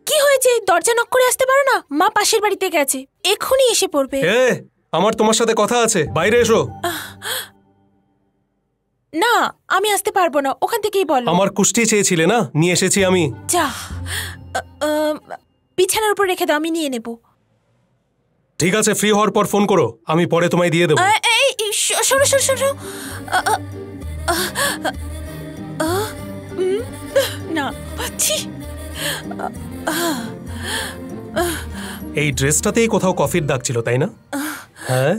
কি হয়েছে? দরজা নক করে আসতে পারো না? মা পাশের বাড়িতে গেছে, এক্ষুনি এসে পড়বে। আমার তোমার সাথে কথা আছে, বাইরে এসো। না, আমি আসতে পারবো না, ওখান থেকেই বলো। আমার কুষ্টি চেয়েছিলে না, নিয়ে এসেছি আমি। যা, বিছানার উপর রেখে দাও, আমি নিয়ে নেব। ঠিক আছে, ফ্রি হওয়ার পর ফোন করো, আমি পরে তোমায় দিয়ে দেবো। শোনো শোনো শোনো, না, এই ড্রেসটাতেই কোথাও কফির দাগ ছিল, তাই না? হ্যাঁ,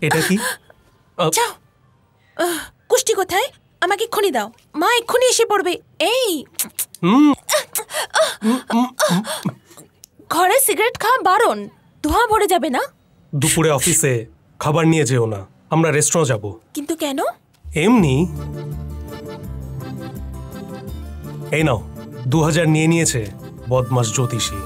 এটা কি? যাও, কুষ্টি কোথায়? আমাকে এক্ষুনি দাও, মা এক্ষুনি এসে পড়বে। এই ঘরে সিগারেট খাওয়া বারণ, ধোঁয়া ভরে যাবে না। দুপুরে অফিসে খাবার নিয়ে যেও না, আমরা রেস্টুরেন্ট যাব। কিন্তু কেন? এমনি। এই নাও, 2000 নিয়ে নিয়েছে বদমাস জ্যোতিষী।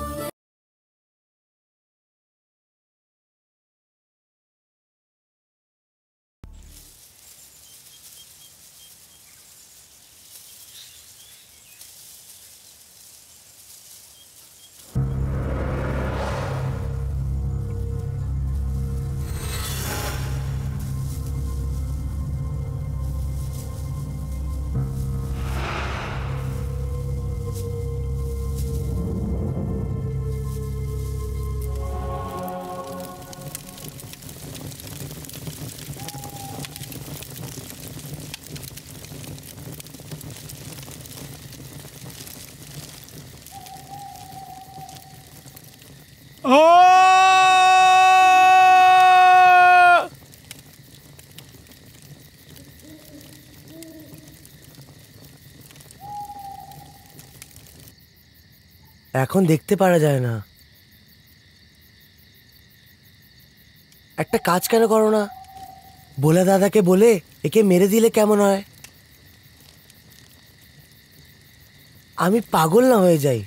এখন দেখতে পারা যায় না। একটা কাজ কেন করো না, বলে দাদাকে বলে একে মেরে দিলে কেমন হয়? আমি পাগল না হয়ে যাই।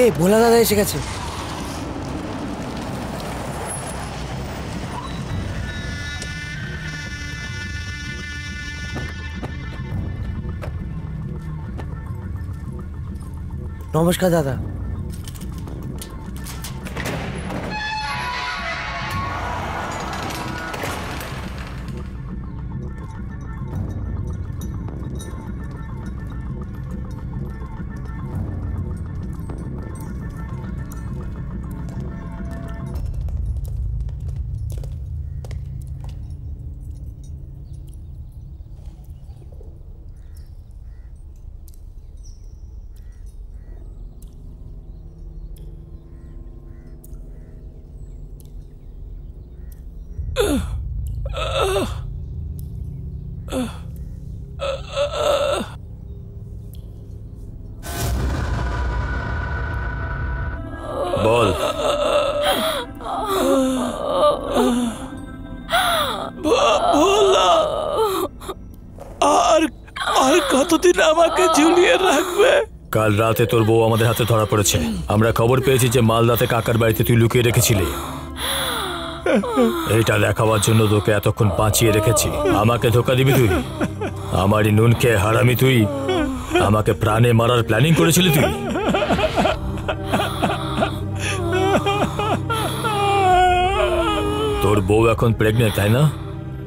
এ ভোলা দাদা এসে গেছে। নমস্কার দাদা। বল। আর কতদিন আমাকে ঝুলিয়ে রাখবে? কাল রাতে তোর বউ আমাদের হাতে ধরা পড়েছে। আমরা খবর পেয়েছি যে মালদাতে কাকার বাড়িতে তুই লুকিয়ে রেখেছিলি। এটা দেখাবার জন্য তোকে এতক্ষণ বাঁচিয়ে রেখেছি। আমাকে ধোকা দিবি তুই? আমারই নুন খেয়ে হারামি তুই? আমাকে প্রাণে মারার প্ল্যানিং করেছিলি তুই? তোর বউ এখন প্রেগনেন্ট, তাই না?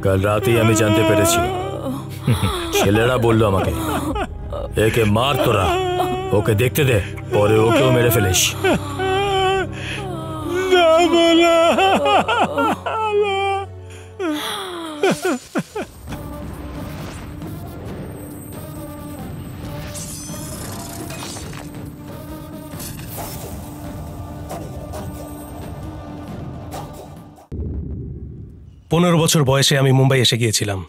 কাল রাতেই আমি জানতে পেরেছি। ছেলেরা বললো আমাকে, একে মার তোরা, ওকে দেখতে দে, পরে ওকেও মেরে ফেলিস। পনেরো বছর বয়সে আমি মুম্বাই এসে গিয়েছিলাম।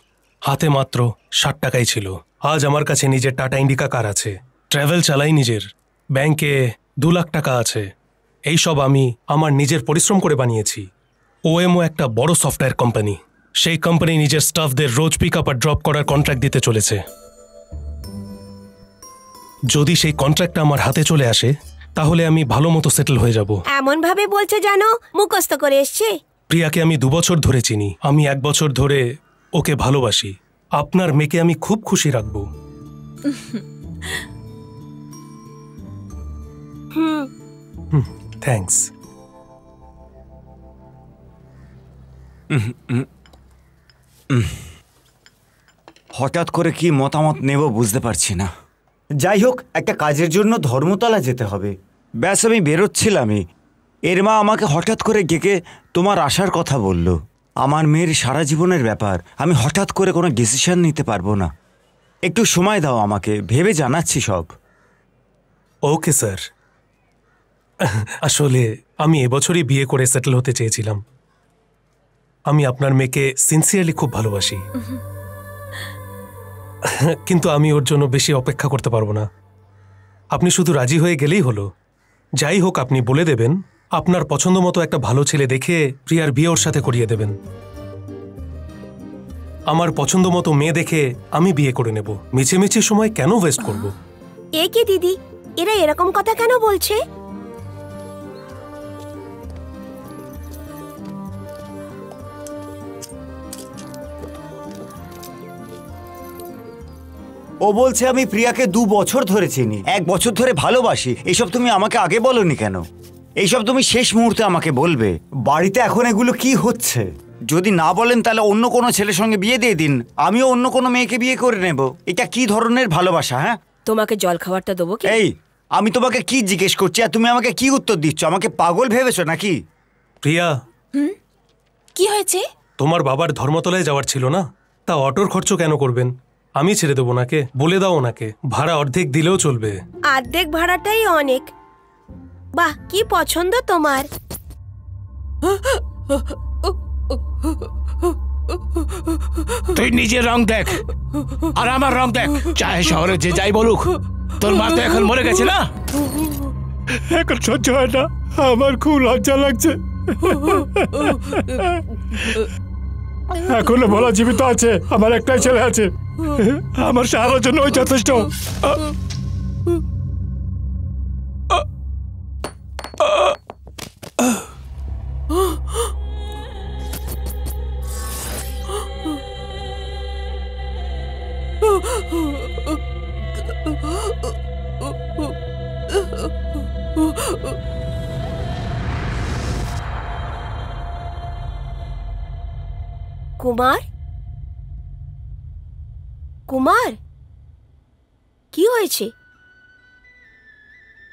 হাতে মাত্র 60 টাকাই ছিল। আজ আমার কাছে নিজের টাটা ইন্ডিকা কার আছে, ট্রাভেল চালাই নিজের, ব্যাংকে 2 লাখ টাকা আছে। এইসব আমি আমার নিজের পরিশ্রম করে বানিয়েছি। ওএমও একটা বড় সফটওয়্যার কোম্পানি। সেই কোম্পানি নিজের স্টাফদের রোজ পিক আপ আর ড্রপ করার কন্ট্রাক্ট দিতে চলেছে। যদি সেই কন্ট্রাক্টটা আমার হাতে চলে আসে তাহলে আমি ভালো মতো সেটেল হয়ে যাব। এমন ভাবে বলছে জানো মুখস্থ করে এসছে। প্রিয়াকে আমি 2 বছর ধরে চিনি, আমি 1 বছর ধরে ওকে ভালোবাসি। আপনার মেয়েকে আমি খুব খুশি রাখবো। থ্যাঙ্কস। হঠাৎ করে কি মতামত নেব বুঝতে পারছি না। যাই হোক, একটা কাজের জন্য ধর্মতলা যেতে হবে। ব্যাস আমি বেরোচ্ছিলামই, এর মা আমাকে হঠাৎ করে ডেকে তোমার আসার কথা বলল। আমার মেয়ের সারা জীবনের ব্যাপার, আমি হঠাৎ করে কোনো ডিসিশন নিতে পারবো না। একটু সময় দাও আমাকে, ভেবে জানাচ্ছি সব। Okay sir. আসলে আমি এবছরই বিয়ে করে সেটেল হতে চেয়েছিলাম। আমি আপনার মেয়েকে সিনসিয়ারলি খুব ভালোবাসি, কিন্তু আমি ওর জন্য বেশি অপেক্ষা করতে পারবো না। আপনি শুধু রাজি হয়ে গেলেই হলো। যাই হোক, আপনি বলে দেবেন আপনার পছন্দ মতো একটা ভালো ছেলে দেখে প্রিয়ার বিয়ে ওর সাথে করিয়ে দেবেন। আমার পছন্দ মতো মেয়ে দেখে আমি বিয়ে করে নেব। মিছে সময় কেন ওয়েস্ট করব? এ কি দিদি, এরা এরকম কথা কেন বলছে? ও বলছে আমি প্রিয়াকে 2 বছর ধরে চিনি, 1 বছর ধরে ভালোবাসি। এইসব তুমি আমাকে আগে বলনি কেন? এইসব তুমি শেষ মুহূর্তে আমাকে বলবে। বাড়িতে এখন এগুলো কি হচ্ছে? যদি না বলেন তাহলে অন্য কোনো ছেলের সঙ্গে বিয়ে দিয়ে দিন, আমিও অন্য কোনো মেয়েকে বিয়ে করে নেব। এটা কি ধরনের ভালোবাসা? হ্যাঁ, তোমাকে জল খাবারটা দেবো কি? এই আমি তোমাকে কি জিজ্ঞেস করছি আর তুমি আমাকে কি উত্তর দিচ্ছ? আমাকে পাগল ভেবেছো নাকি? প্রিয়া, কি হয়েছে? তোমার বাবার ধর্মতলায় যাওয়ার ছিল না, তা অটোর খরচ কেন করবেন? আমি ছেড়ে দেবো ওনাকে, বলে দাও ওনাকে ভাড়া অর্ধেক দিলেও চলবে। অর্ধেক ভাড়াটাই অনেক। বাহ, কি পছন্দ তোমার। তুই নিজের রং দেখ আর আমার রং দেখ, চাহে শহরে যে যাই বলুক, তোর মা তো এখন মরে গেছে না। এখন সহ্য হয় না, আমার খুব লজ্জা লাগছে। এখনো বলা জীবিত আছে, আমার একটাই ছেলে আছে, আমার সারার জন্য ওই যথেষ্ট। কুমার, কুমার, কি হয়েছে?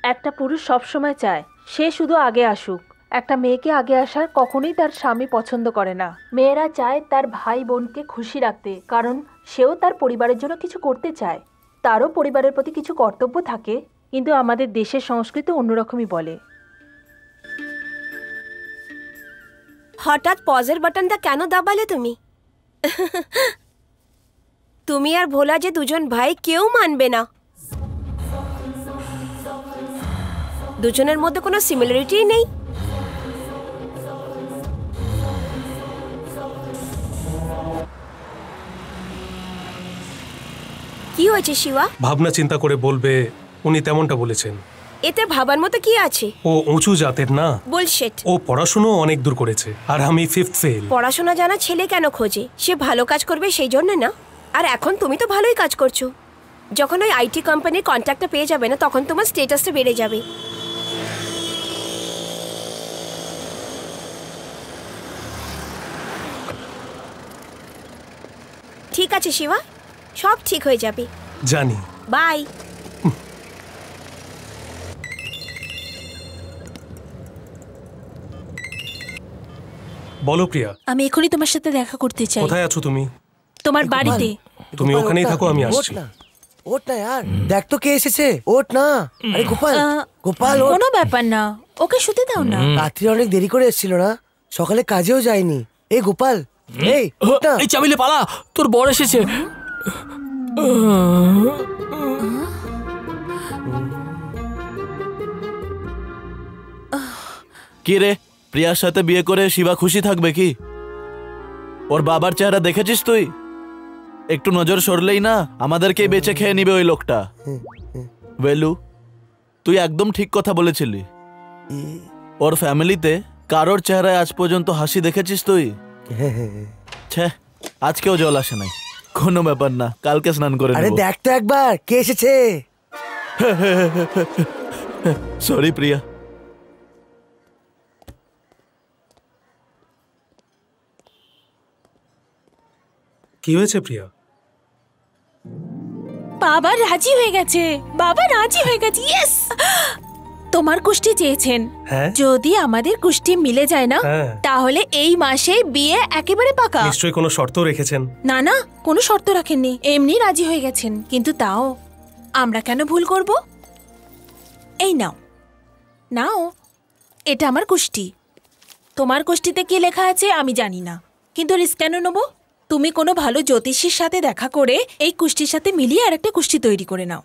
একটা পুরুষ সবসময় চায় সে শুধু আগে আসুক। একটা মেয়েকে আগে আসার কখনোই তার স্বামী পছন্দ করে না। মেয়েরা চায় তার ভাই বোনকে খুশি রাখতে, কারণ সেও তার পরিবারের জন্য কিছু করতে চায়, তারও পরিবারের প্রতি কিছু কর্তব্য থাকে। কিন্তু আমাদের দেশের সংস্কৃতি অন্যরকমই বলে। হঠাৎ পজের বাটনটা কেন দাবালে তুমি? তুমি আর ভোলা যে দুজন ভাই, কেউ মানবে না। দুজনের মধ্যে কোনো সিমিলারিটি নেই। কি হয়েছে শিবা? ভাবনা চিন্তা করে বলবে উনি তেমনটা বলেছেন। এতে ভাবার মতো কি আছে? ও উঁচু জাতের না, বুলশিট। ও পড়াশুনো অনেক দূর করেছে আর আমি 5th ফেল। পড়াশোনা জানা ছেলে কেন খোঁজে? সে ভালো কাজ করবে সেই জন্য না। আর এখন তুমি তো ভালোই কাজ করছো। যখন ওই আইটি কোম্পানির কন্ট্রাক্টটা পেয়ে যাবে না, তখন তোমার স্ট্যাটাসটা বেড়ে যাবে। ঠিক আছে শিবা, সব ঠিক হয়ে যাবে। জানি। বাই। বলো প্রিয়া। আমি এখনই তোমার সাথে দেখা করতে চাই। কোথায় আছো তুমি? তোমার বাড়িতে। তুমি ওখানেই থাকো, আমি আসছি। ওঠ না यार, দেখ তো কে এসেছে। ওঠ না। আরে গোপাল, গোপাল ওঠ। কোনো ব্যাপার না, ওকে শুতে দাও না। রাত্রি অনেক দেরি করে এসেছিল না, সকালে কাজেও যায়নি। এই গোপাল, এই ওঠ না। এই চাবিলে পালা, তোর বর এসেছে। কি রে, প্রিয়ার সাথে বিয়ে করে শিবা খুশি থাকবে কি? ওর বাবার চেহারা দেখেছিস তুই? একটু নজর সরলেই না আমাদেরকেই বেঁচে খেয়ে নিবে ওই লোকটা। বেলু, তুই একদম ঠিক কথা বলেছিলি। ওর ফ্যামিলিতে কারোর চেহারায় আজ পর্যন্ত হাসি দেখেছিস তুই? ছে, আজকেও জল আসে নাই। কোনো ব্যাপার না, কালকে স্নান করে আরে নেব। দেখ তো একবার কে এসেছে। সরি প্রিয়া। কি হয়েছে প্রিয়া? বাবা রাজি হয়ে গেছে, বাবা রাজি হয়ে গেছে। ইয়েস! তোমার কুষ্টি চেয়েছেন। হ্যাঁ। যদি আমাদের কুষ্টি মিলে যায় না, হ্যাঁ। তাহলে এই মাসে বিয়ে একেবারে পাকা। নিশ্চয়ই কোনো শর্ত রেখেছেন? না না, কোনো শর্ত রাখেননি, এমনি রাজি হয়ে গেছেন। কিন্তু তাও আমরা কেন ভুল করব? এই নাও, নাও, এটা আমার কুষ্টি। তোমার কুষ্টিতে কি লেখা আছে আমি জানি না, কিন্তু রিস্ক কেন নেবো? তুমি কোনো ভালো জ্যোতিষীর সাথে দেখা করে এই কুষ্টির সাথে মিলিয়ে আর একটা কুষ্টি তৈরি করে নাও।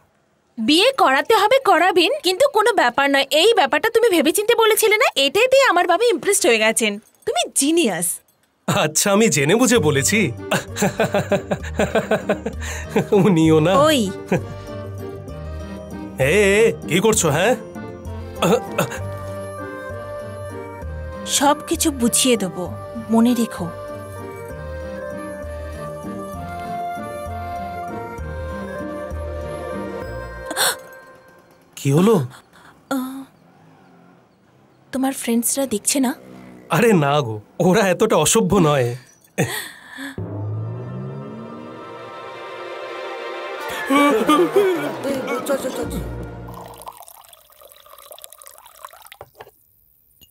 বিয়ে করাতে হবে করাবেন, কিন্তু কোনো ব্যাপার নয়। এই ব্যাপারটা তুমি ভেবেচিন্তে বলেছিলে না, এটাতে আমার বাবা ইমপ্রেসড হয়ে গেছেন। তুমি জিনিয়াস। আচ্ছা, আমি জেনে বুঝে বলেছি। উনিও না। ওই এ কি করছো? হ্যাঁ, সব কিছু বুঝিয়ে দেবো, মনে রেখো। কি হলো? তোমার ফ্রেন্ডসরা দেখছে না? আরে না গো, ওরা এতটা অসভ্য নয়।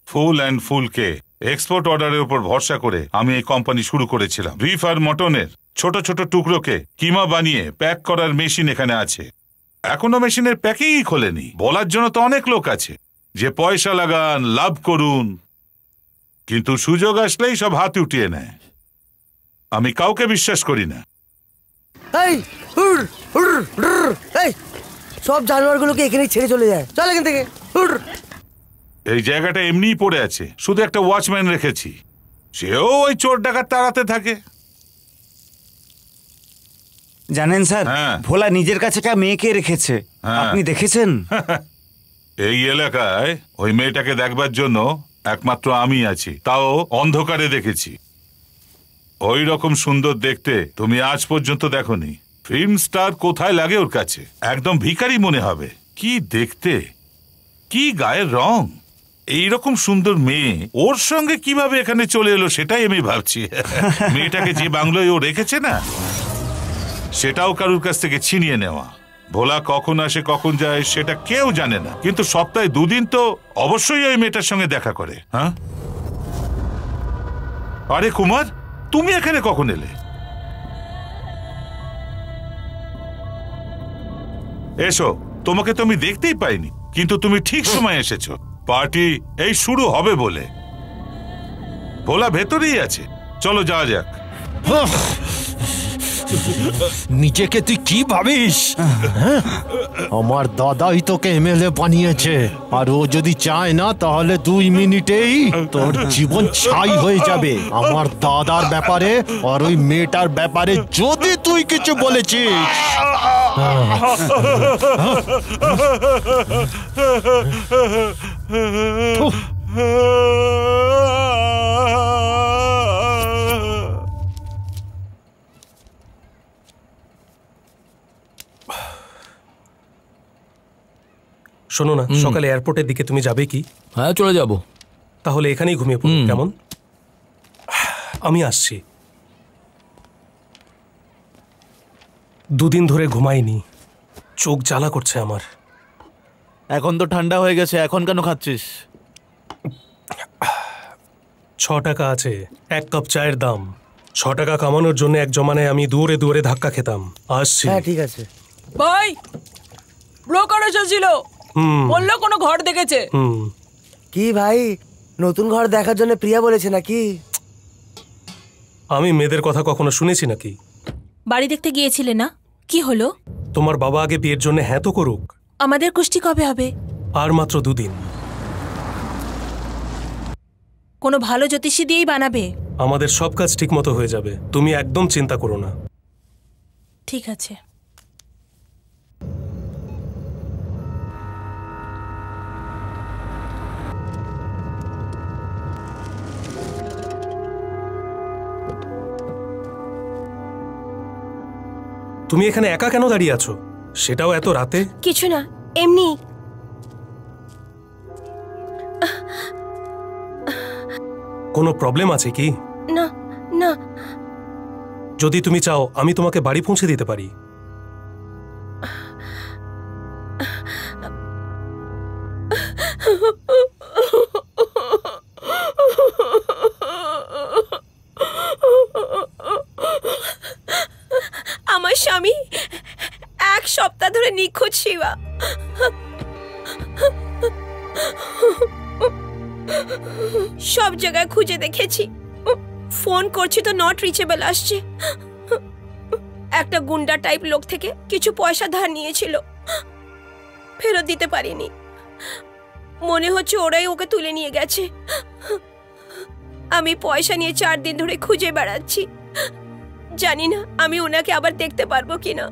ফুল অ্যান্ড ফুলকে এক্সপোর্ট অর্ডারের উপর ভরসা করে আমি এই কোম্পানি শুরু করেছিলাম। বিফ আর মটনের ছোট ছোট টুকরোকে কিমা বানিয়ে প্যাক করার মেশিন এখানে আছে। এখনো মেশিনের প্যাকিংই খোলেনি। বলার জন্য তো অনেক লোক আছে যে পয়সা লাগান, লাভ করুন, কিন্তু সুযোগ আসলেই সব হাত উঠিয়ে নেয়। আমি কাউকে বিশ্বাস করি না। এই হুর হুর হুর, এই সব জানোয়ারগুলোকে এখানেই ছেড়ে চলে যায়। চল এখান থেকে, হুর। এই জায়গাটা এমনিই পড়ে আছে, শুধু একটা ওয়াচম্যান রেখেছি, সেও ওই চোর ডাকাত তাড়াতে থাকে। জানেন স্যার, হ্যাঁ। ভোলা নিজের কাছে একটা মেয়েকে রেখেছে। হ্যাঁ। আপনি দেখেছেন? এই এলাকায় ওই মেয়েটাকে দেখবার জন্য একমাত্র আমি আছি, তাও অন্ধকারে দেখেছি। ওই রকম সুন্দর দেখতে তুমি আজ পর্যন্ত দেখোনি। ফিল্ম স্টার কোথায় লাগে ওর কাছে? একদম ভিখারি মনে হবে। কি দেখতে, কি গায়ের রং! এইরকম সুন্দর মেয়ে ওর সঙ্গে কিভাবে এখানে চলে এলো সেটাই আমি ভাবছি। মেয়েটাকে যে বাংলোয় ও রেখেছে না, সেটাও কারুর কাছ থেকে ছিনিয়ে নেওয়া। ভোলা কখন আসে কখন যায় সেটা কেউ জানে না, কিন্তু সপ্তাহে 2 দিন তো অবশ্যই ওই মেয়েটার সঙ্গে দেখা করে। হ্যাঁ, আরে কুমার, তুমি এখানে কখন এলে? এসো, তোমাকে তো আমি দেখতেই পাইনি, কিন্তু তুমি ঠিক সময় এসেছো। পার্টি এই শুরু হবে বলে। ভোলা ভেতরেই আছে, চলো যাওয়া যাক। নিজেকে তুই কি ভাবিস? আমার দাদাই তোকে এমএলএ বানিয়েছে, আর ও যদি চায় না তাহলে 2 মিনিটেই তোর জীবন ছাই হয়ে যাবে। আমার দাদার ব্যাপারে আর ওই মেয়েটার ব্যাপারে যদি তুই কিছু বলেছিস, শোনো না, সকালে এয়ারপোর্টের দিকে তুমি যাবে কি? হ্যাঁ, চলে যাব। তাহলে এখানেই ঘুমিয়ে পড়ো, কেমন? আমি আসছি। 2 দিন ধরে ঘুমাইনি, চোখ জ্বালা করছে আমার। এখন তো ঠান্ডা হয়ে গেছে, এখন কেন খাচ্ছিস? 6 টাকা আছে 1 কাপ চায়ের দাম। 6 টাকা কামানোর জন্য এক জমানায় আমি দূরে দূরে ধাক্কা খেতাম। আসছি। হ্যাঁ ঠিক আছে। ভাই, ব্রোকার এসেছিল, বললো কোনো ঘর দেখেছে। কি ভাই, নতুন ঘর দেখার জন্য প্রিয়া বলেছে নাকি? আমি মেয়েদের কথা কখনো শুনেছি নাকি? বাড়ি দেখতে গিয়েছিলে না? কি হলো? তোমার বাবা আগে বিয়ের জন্য হ্যাঁ তো করুক। আমাদের কুষ্টি কবে হবে? আর মাত্র 2 দিন। কোনো ভালো জ্যোতিষী দিয়েই বানাবে? আমাদের সব কাজ ঠিক মতো হয়ে যাবে, তুমি একদম চিন্তা করো না। ঠিক আছে। তুমি এখানে একা কেন দাঁড়িয়ে আছো, সেটাও এত রাতে? কিছু না, এমনি। কোনো প্রবলেম আছে কি? না না। যদি তুমি চাও আমি তোমাকে বাড়ি পৌঁছে দিতে পারি। আমার স্বামী 1 সপ্তাহ ধরে নিখোঁজ শিবা। সব জায়গায় খুঁজে দেখেছি, ফোন করছি তো নট রিচেবল আসছে। একটা গুন্ডা টাইপ লোক থেকে কিছু পয়সা ধার নিয়েছিল, ফেরত দিতে পারিনি। মনে হচ্ছে ওরাই ওকে তুলে নিয়ে গেছে। আমি পয়সা নিয়ে 4 দিন ধরে খুঁজে বেড়াচ্ছি, জানি না আমি ওনাকে আবার দেখতে পারবো কিনা।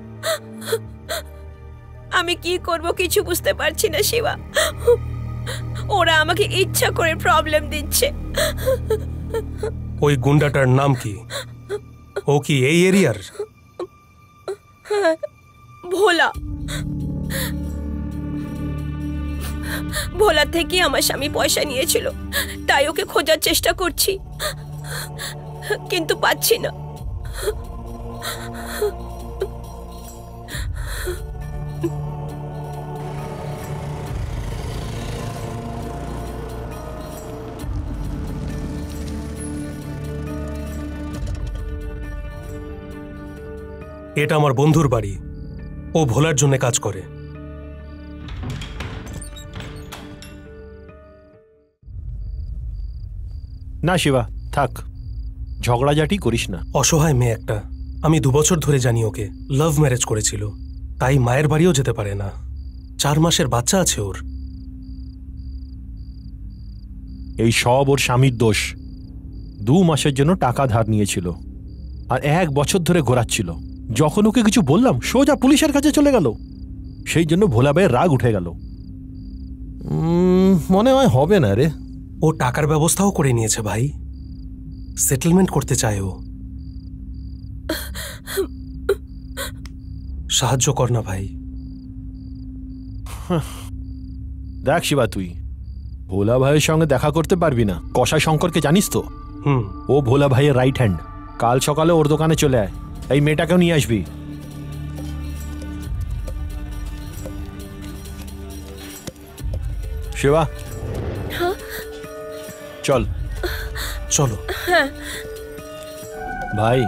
আমি কি করব কিছু বুঝতে পারছি না শিবা। ওরা আমাকে ইচ্ছা করে প্রবলেম দিচ্ছে। ওই গুন্ডাটার নাম কি? ও কি এই এরিয়ার? ভোলা। ভোলা থেকে আমার স্বামী পয়সা নিয়েছিল, তাই ওকে খোঁজার চেষ্টা করছি, কিন্তু পাচ্ছি না। এটা আমার বন্ধুর বাড়ি, ও ভোলার জন্য কাজ করে। না শিবা, থাক, ঝগড়াঝাটি করিস না। অসহায় মেয়ে একটা, আমি 2 বছর ধরে জানি ওকে। লাভ ম্যারেজ করেছিল, তাই মায়ের বাড়িও যেতে পারে না। 4 মাসের বাচ্চা আছে ওর। এই সব ওর স্বামীর দোষ। 2 মাসের জন্য টাকা ধার নিয়েছিল আর 1 বছর ধরে ঘোরাচ্ছিল। যখন ওকে কিছু বললাম সোজা পুলিশের কাছে চলে গেল। সেই জন্য ভোলা ভাইয়ের রাগ উঠে গেল। মনে হয় হবে না রে। ও টাকার ব্যবস্থাও করে নিয়েছে ভাই, সেটেলমেন্ট করতে চায় ও। সাহায্য কর না ভাই। দেখ শিবা, তুই ভোলা ভাইয়ের সঙ্গে দেখা করতে পারবি না। কসাই শঙ্করকে জানিস তো? ও ভোলা ভাইয়ের রাইট হ্যান্ড। কাল সকালে ওর দোকানে চলে আয়, এই মেয়েটাকেও নিয়ে আসবি। শিবা, চল। চলো ভাই।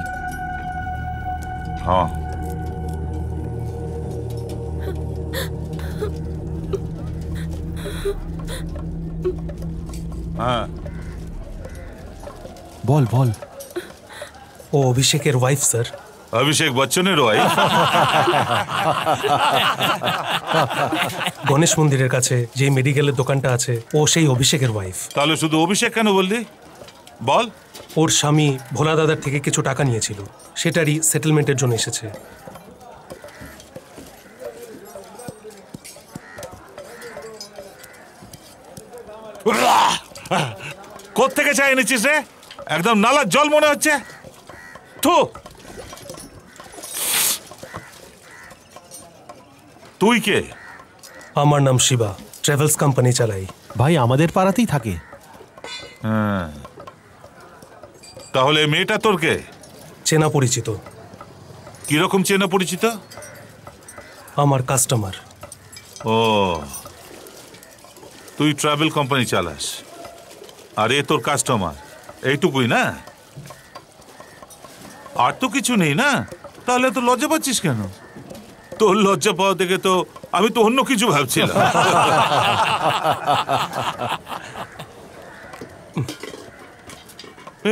হ্যাঁ, হ্যাঁ, বল বল। ও অভিষেকের ওয়াইফ স্যার। অভিষেক বচ্চনের ওয়াইফ? গণেশ মন্দিরের কাছে যে মেডিকেলের দোকানটা আছে, ও সেই অভিষেকের ওয়াইফ। তাহলে শুধু অভিষেক কেন বললি? বল। ওর স্বামী ভোলা দাদার থেকে কিছু টাকা নিয়েছিল, সেটারই সেটেলমেন্টের জন্য এসেছে। কোত্থেকে চা এনেছিস রে? একদম নালার জল মনে হচ্ছে। থু, তুই কে? আমার নাম শিবা, ট্রাভেলস কোম্পানি চালাই। ভাই আমাদের পাড়াতেই থাকে। হ্যাঁ, তাহলে মেয়েটা তোর কে? চেনা পরিচিত। কিরকম চেনা পরিচিত? আমার কাস্টমার। ও, তুই ট্রাভেল কোম্পানি চালাস আর এ তোর কাস্টমার, এইটুকুই না? আর তো কিছু নেই না? তাহলে তো লজ্জা পাচ্ছিস কেন? তোর লজ্জা পাওয়া থেকে তো আমি তো অন্য কিছু ভাবছিলাম।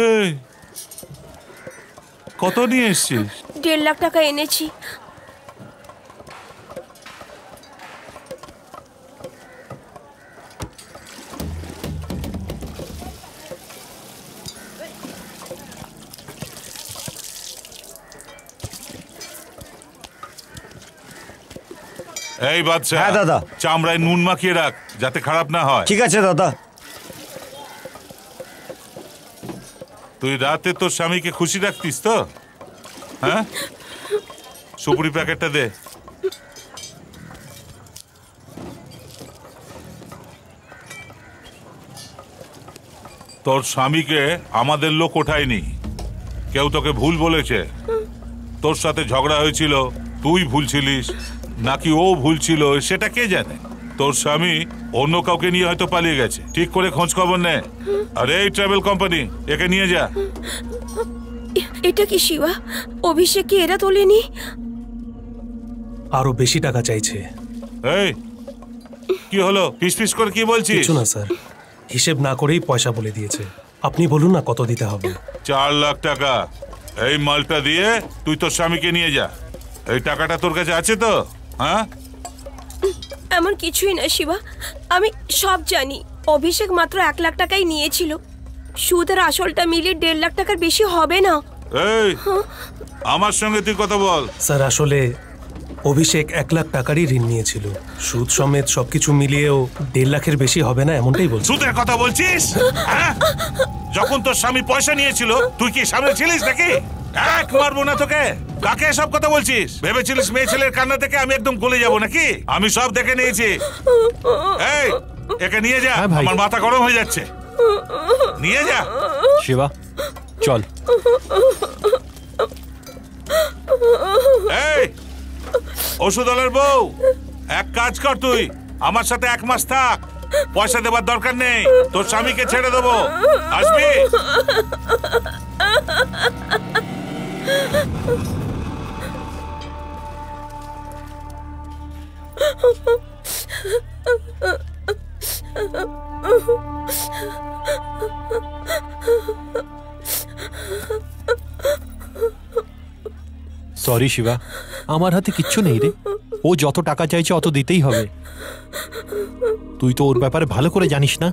এই, কত নিয়ে এসছিস? 1.5 লাখ টাকা এনেছি। এই বাদশা, হ্যাঁ দাদা। চামড়ায় নুন মাখিয়ে রাখ যাতে খারাপ না হয়। ঠিক আছে দাদা। তুই রাতে তোর স্বামীকে খুশি রাখতিস তো? হ্যাঁ, সুপুরি প্যাকেটটা দে। তোর স্বামীকে আমাদের লোক ওঠায়নি, কেউ তোকে ভুল বলেছে। তোর সাথে ঝগড়া হয়েছিল, তুই ভুল ছিলিস নাকি ও ভুল ছিল সেটা কে জানে। তোর স্বামী অন্য কাউকে নিয়ে হয়তো পালিয়ে গেছে, ঠিক করে খোঁজ খবর নে। আরে এই ট্রাভেল কোম্পানি, একে নিয়ে যা। এটা কি শিবা? অভিষেককে এরা তোলেনি? আরো বেশি টাকা চাইছে। এই কি হলো? ফিসফিস করে কি বলছিস? কিছু না স্যার, হিসেব না করেই পয়সা বলে দিয়েছে। আপনি বলুন না কত দিতে হবে। 4 লাখ টাকা। এই মালটা দিয়ে তুই তোর স্বামীকে নিয়ে যা। এই টাকাটা তোর কাছে আছে তো? হ্যাঁ, এমন কিছুই না শিবা, আমি সব জানি। অভিষেক মাত্র 1 লাখ টাকাই নিয়েছিল। সুদ আর আসলটা মিলিয়ে 1.5 লাখ টাকার বেশি হবে না। এই আমার সঙ্গে তুই কথা বল। স্যার আসলে অভিষেক 1 লাখ টাকারই ঋণ নিয়েছিল। সুদ সমেত সবকিছু মিলিয়েও 1.5 লাখের বেশি হবে না, এমনটাই বলছি। সুদের কথা বলছিস? হ্যাঁ? যখন তোর স্বামী পয়সা নিয়েছিল তুই কি সামনে ছিলিস নাকি? এক মারবো না তোকে। কাকে সব কথা বলছিস? ভেবেছিলিস মেয়ে ছেলের কান্না থেকে আমি একদম গলে যাব নাকি? আমি সব দেখে নিয়েছি। এই একে নিয়ে যা, আমার মাথা গরম হয়ে যাচ্ছে। নিয়ে যা। শিবা চল। এই ওষুধলের বউ, এক কাজ কর, তুই আমার সাথে 1 মাস থাক। পয়সা দেবার দরকার নেই, তোর স্বামীকে ছেড়ে দেবো। আসবি? সরি শিবা, আমার হাতে কিচ্ছু নেই রে। ও যত টাকা চাইছে অত দিতেই হবে। তুই তো ওর ব্যাপারে ভালো করে জানিস না।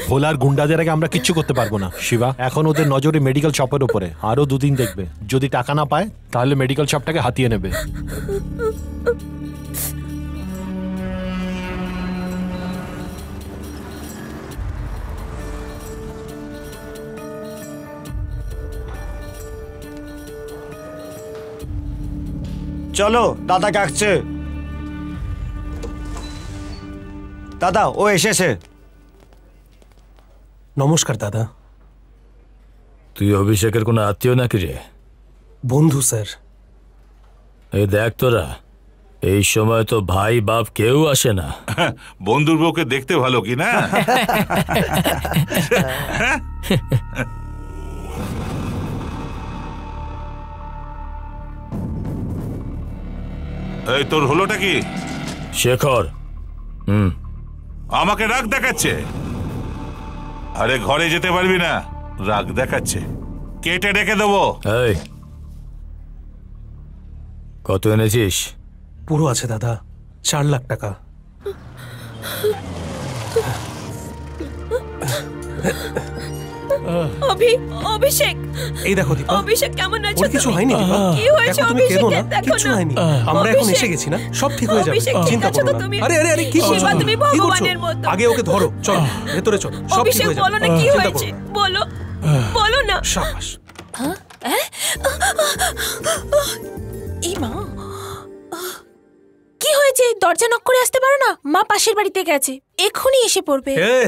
ভোলার গুন্ডাদের আগে আমরা কিচ্ছু করতে পারবো না। শিবা, এখন ওদের নজরে মেডিকেল শপের উপরে। আরো 2 দিন দেখবে, যদি টাকা না পায় তাহলে মেডিকেল শপটাকে হাতিয়ে নেবে। চলো, দাদা ডাকছে। দাদা ও এসেছে। নমস্কার দাদা। তুই অভিষেকের কোনো আত্মীয় নাকি রে? বন্ধু স্যার। এই দেখ তোরা, এই সময় তো ভাই বাপ কেউ আসে না। বন্ধুর বউকে দেখতে ভালো কি না? এই তোর হলোটা কি? শেখর আমাকে রাগ দেখাচ্ছে। আরে ঘরে যেতে পারবি না, রাগ দেখাচ্ছে। কেটে রেখে দেবো। এই কত এনেছিস? পুরো আছে দাদা, 4 লাখ টাকা। অভিষেক, এই দেখো দীপা। অভিষেক কেমন আছো? কিছু হয়নি দীপা। কি হয়েছে দেখো, তুমি কেঁদো না, অভিষেক? কিছু হয়নি। আমরা এখন এসে গেছি না, সব ঠিক হয়ে যাবে, চিন্তা করো না। আরে আরে আরে কি করছো? শিবা, তুমি ভগবানের মতো। আগে ওকে ধরো, চলো ভেতরে চলো, সব ঠিক হয়ে যাবে। বলো না কি হয়েছে, বলো বলো না। শাবাশ। এই মা, কি হয়েছে? দরজা নক করে আসতে পারো না? মা পাশের বাড়িতে গেছে, এক্ষুনি এসে পড়বে। এ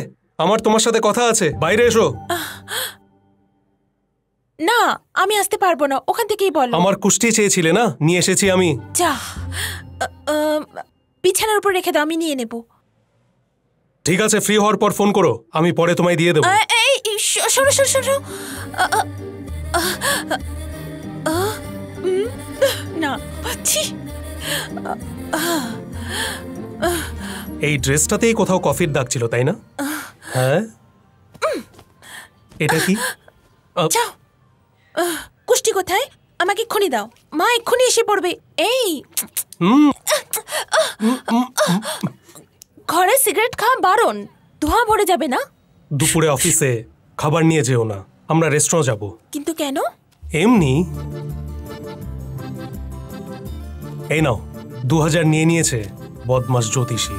আমার তোমার সাথে কথা আছে, বাইরে এসো। না, আমি আসতে পারবো না, ওখান থেকেই বলো। আমার কুষ্টি চেয়েছিলে না, নিয়ে এসেছি আমি। যা, বিছানার উপর রেখে দাও, আমি নিয়ে নেব। ঠিক আছে, ফ্রি হওয়ার পর ফোন করো, আমি পরে তোমায় দিয়ে দেবো। এই শোনো শোনো শোনো, না ছি। এই ড্রেসটাতেই কোথাও কফির দাগ ছিল, তাই না? হ্যাঁ, এটা কি? যাও, কুষ্টি কোথায়? আমাকে এক্ষুনি দাও, মা এক্ষুনি এসে পড়বে। এই ঘরে সিগারেট খাওয়া বারণ, ধোঁয়া ভরে যাবে না। দুপুরে অফিসে খাবার নিয়ে যেও না, আমরা রেস্টুরেন্ট যাব। কিন্তু কেন? এমনি। এই নাও, 2000 নিয়ে নিয়েছে, বদমাস জ্যোতিষী।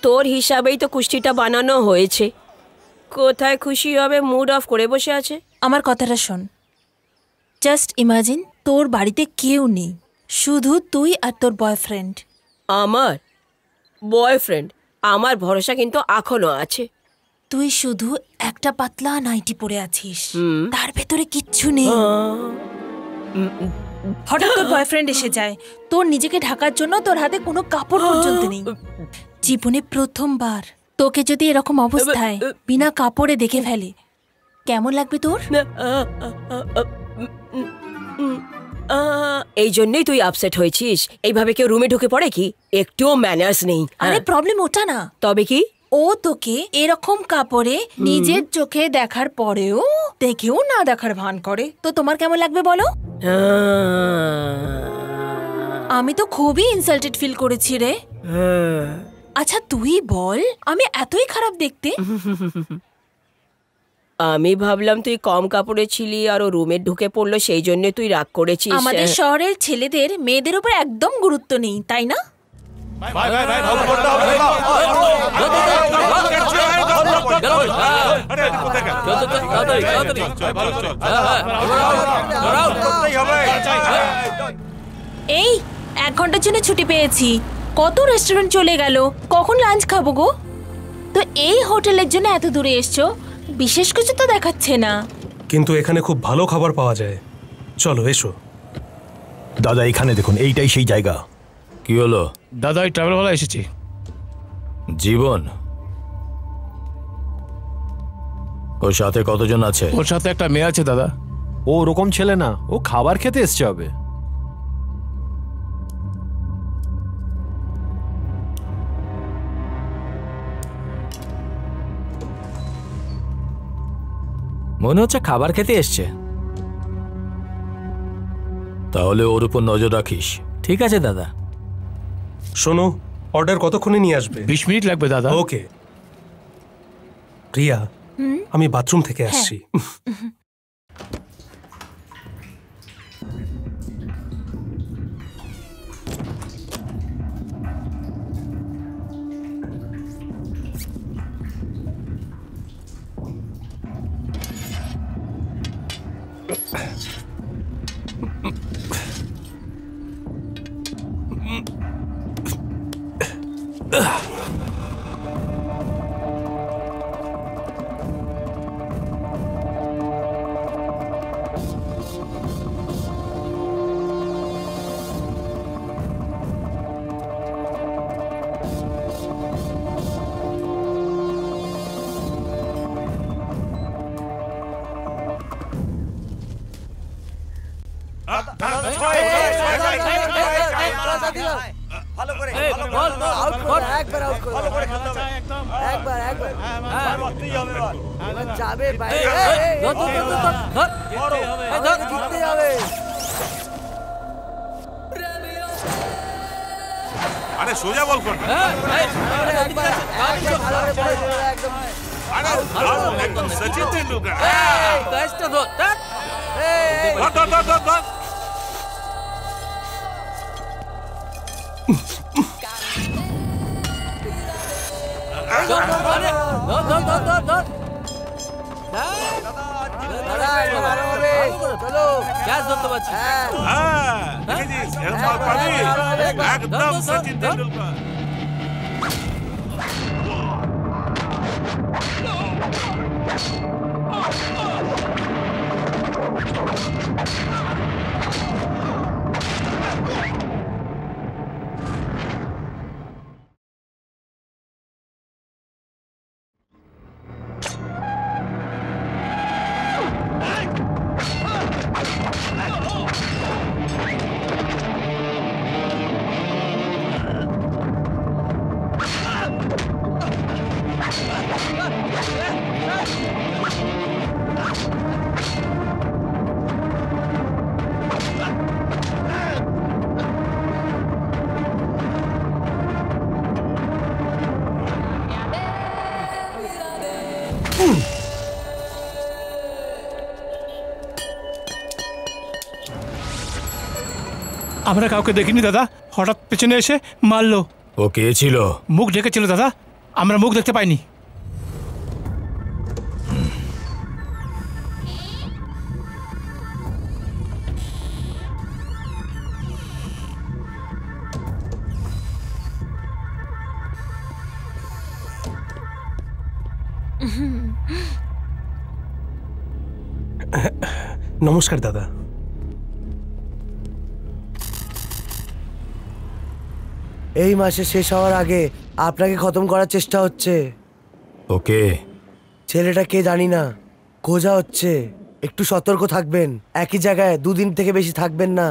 তোর হিসাবেই তো কুষ্টিটা বানানো হয়েছে। কোথায় খুশি হবে, মুড অফ করে বসে আছে। আমার কথাটা শোন, জাস্ট ইমাজিন তোর বাড়িতে কেউ নেই, শুধু তুই আর তোর বয়ফ্রেন্ড। আমার বয়ফ্রেন্ড? আমার ভরসা কিন্তু এখনো আছে। তুই শুধু একটা পাতলা নাইটি পরে আছিস, তার ভেতরে কিচ্ছু নেই। হঠাৎ তোর বয়ফ্রেন্ড এসে যায়, তোর নিজেকে ঢাকার জন্য তোর হাতে কোনো কাপড় পর্যন্ত নেই। জীবনে প্রথমবার তোকে যদি এরকম অবস্থায় বিনা কাপড়ে দেখে ফেলে, কেমন লাগবে তোর? এই জন্যই তুই আপসেট হয়েছিস? এইভাবে কেউ রুমে ঢুকে পড়ে কি? একটুও ম্যানার্স নেই। আরে প্রবলেম ওটা না। তবে কি? ও তোকে এরকম কাপড়ে নিজের চোখে দেখার পরেও দেখেও না দেখার ভান করে, তো তোমার কেমন লাগবে বলো? আমি তো খুবই ইনসাল্টেড ফিল করেছি রে। আচ্ছা তুই বল, আমি এতই খারাপ দেখতে? আমি ভাবলাম তুই কম কাপড়ে ছিলি আর ও রুমে ঢুকে পড়লো, সেই জন্য তুই রাগ করেছিস। আমাদের শহরের ছেলেদের মেয়েদের উপর একদম গুরুত্ব নেই, তাই না? এই 1 ঘন্টার জন্য ছুটি পেয়েছি, কত রেস্টুরেন্ট চলে গেল, কখন লাঞ্চ খাবো গো? তো এই হোটেলের জন্য এত দূরে এসছো, বিশেষ কিছু তো দেখাচ্ছে না। কিন্তু এখানে খুব ভালো খাবার পাওয়া যায়, চলো এসো। দাদা এখানে দেখুন, এইটাই সেই জায়গা। কি হলো দাদা? এই ট্রাভেলওয়ালা এসেছি। জীবন, ওর সাথে কতজন আছে? ওর সাথে একটা মেয়ে আছে দাদা। ও ওরকম ছেলে না, ও খাবার খেতে এসছে হবে। মনে হচ্ছে খাবার খেতে এসছে। তাহলে ওর উপর নজর রাখিস। ঠিক আছে দাদা। শোনো, অর্ডার কতক্ষণে নিয়ে আসবে? 20 মিনিট লাগবে দাদা। ওকে। প্রিয়া, আমি বাথরুম থেকে আসছি। আরে সোজা বল কর। একদম সচিন তেন্ডুলকার। একদম সচিন তেন্ডুলকার। আমরা কাউকে দেখিনি দাদা, হঠাৎ পেছনে এসে মারলো। ও কে ছিল? মুখ ঢেকেছিল দাদা, আমরা মুখ দেখতে পাইনি। নমস্কার দাদা। এই মাসে শেষ হওয়ার আগে আপনাকে খতম করার চেষ্টা হচ্ছে। ওকে। ছেলেটা কে জানি না, খোঁজা হচ্ছে। একটু সতর্ক থাকবেন, একই জায়গায় দুদিন থেকে বেশি থাকবেন না।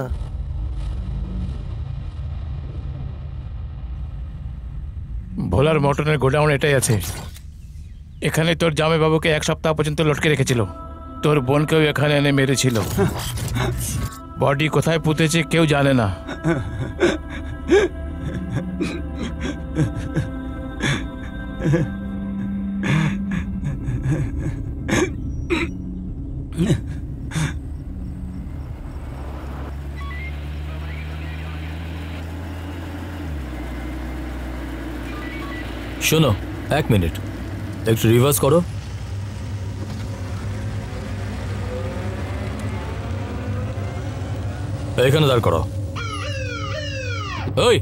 ভোলার মটনের গোডাউন এটাই আছে। এখানে তোর জামাইবাবুকে 1 সপ্তাহ পর্যন্ত লটকে রেখেছিল। তোর বোনকেও এখানে এনে মেরেছিল। বডি কোথায় পুঁতেছে কেউ জানে না। শোনো, 1 মিনিট, একটু রিভার্স করো। এখানে দাঁড় করো। ওই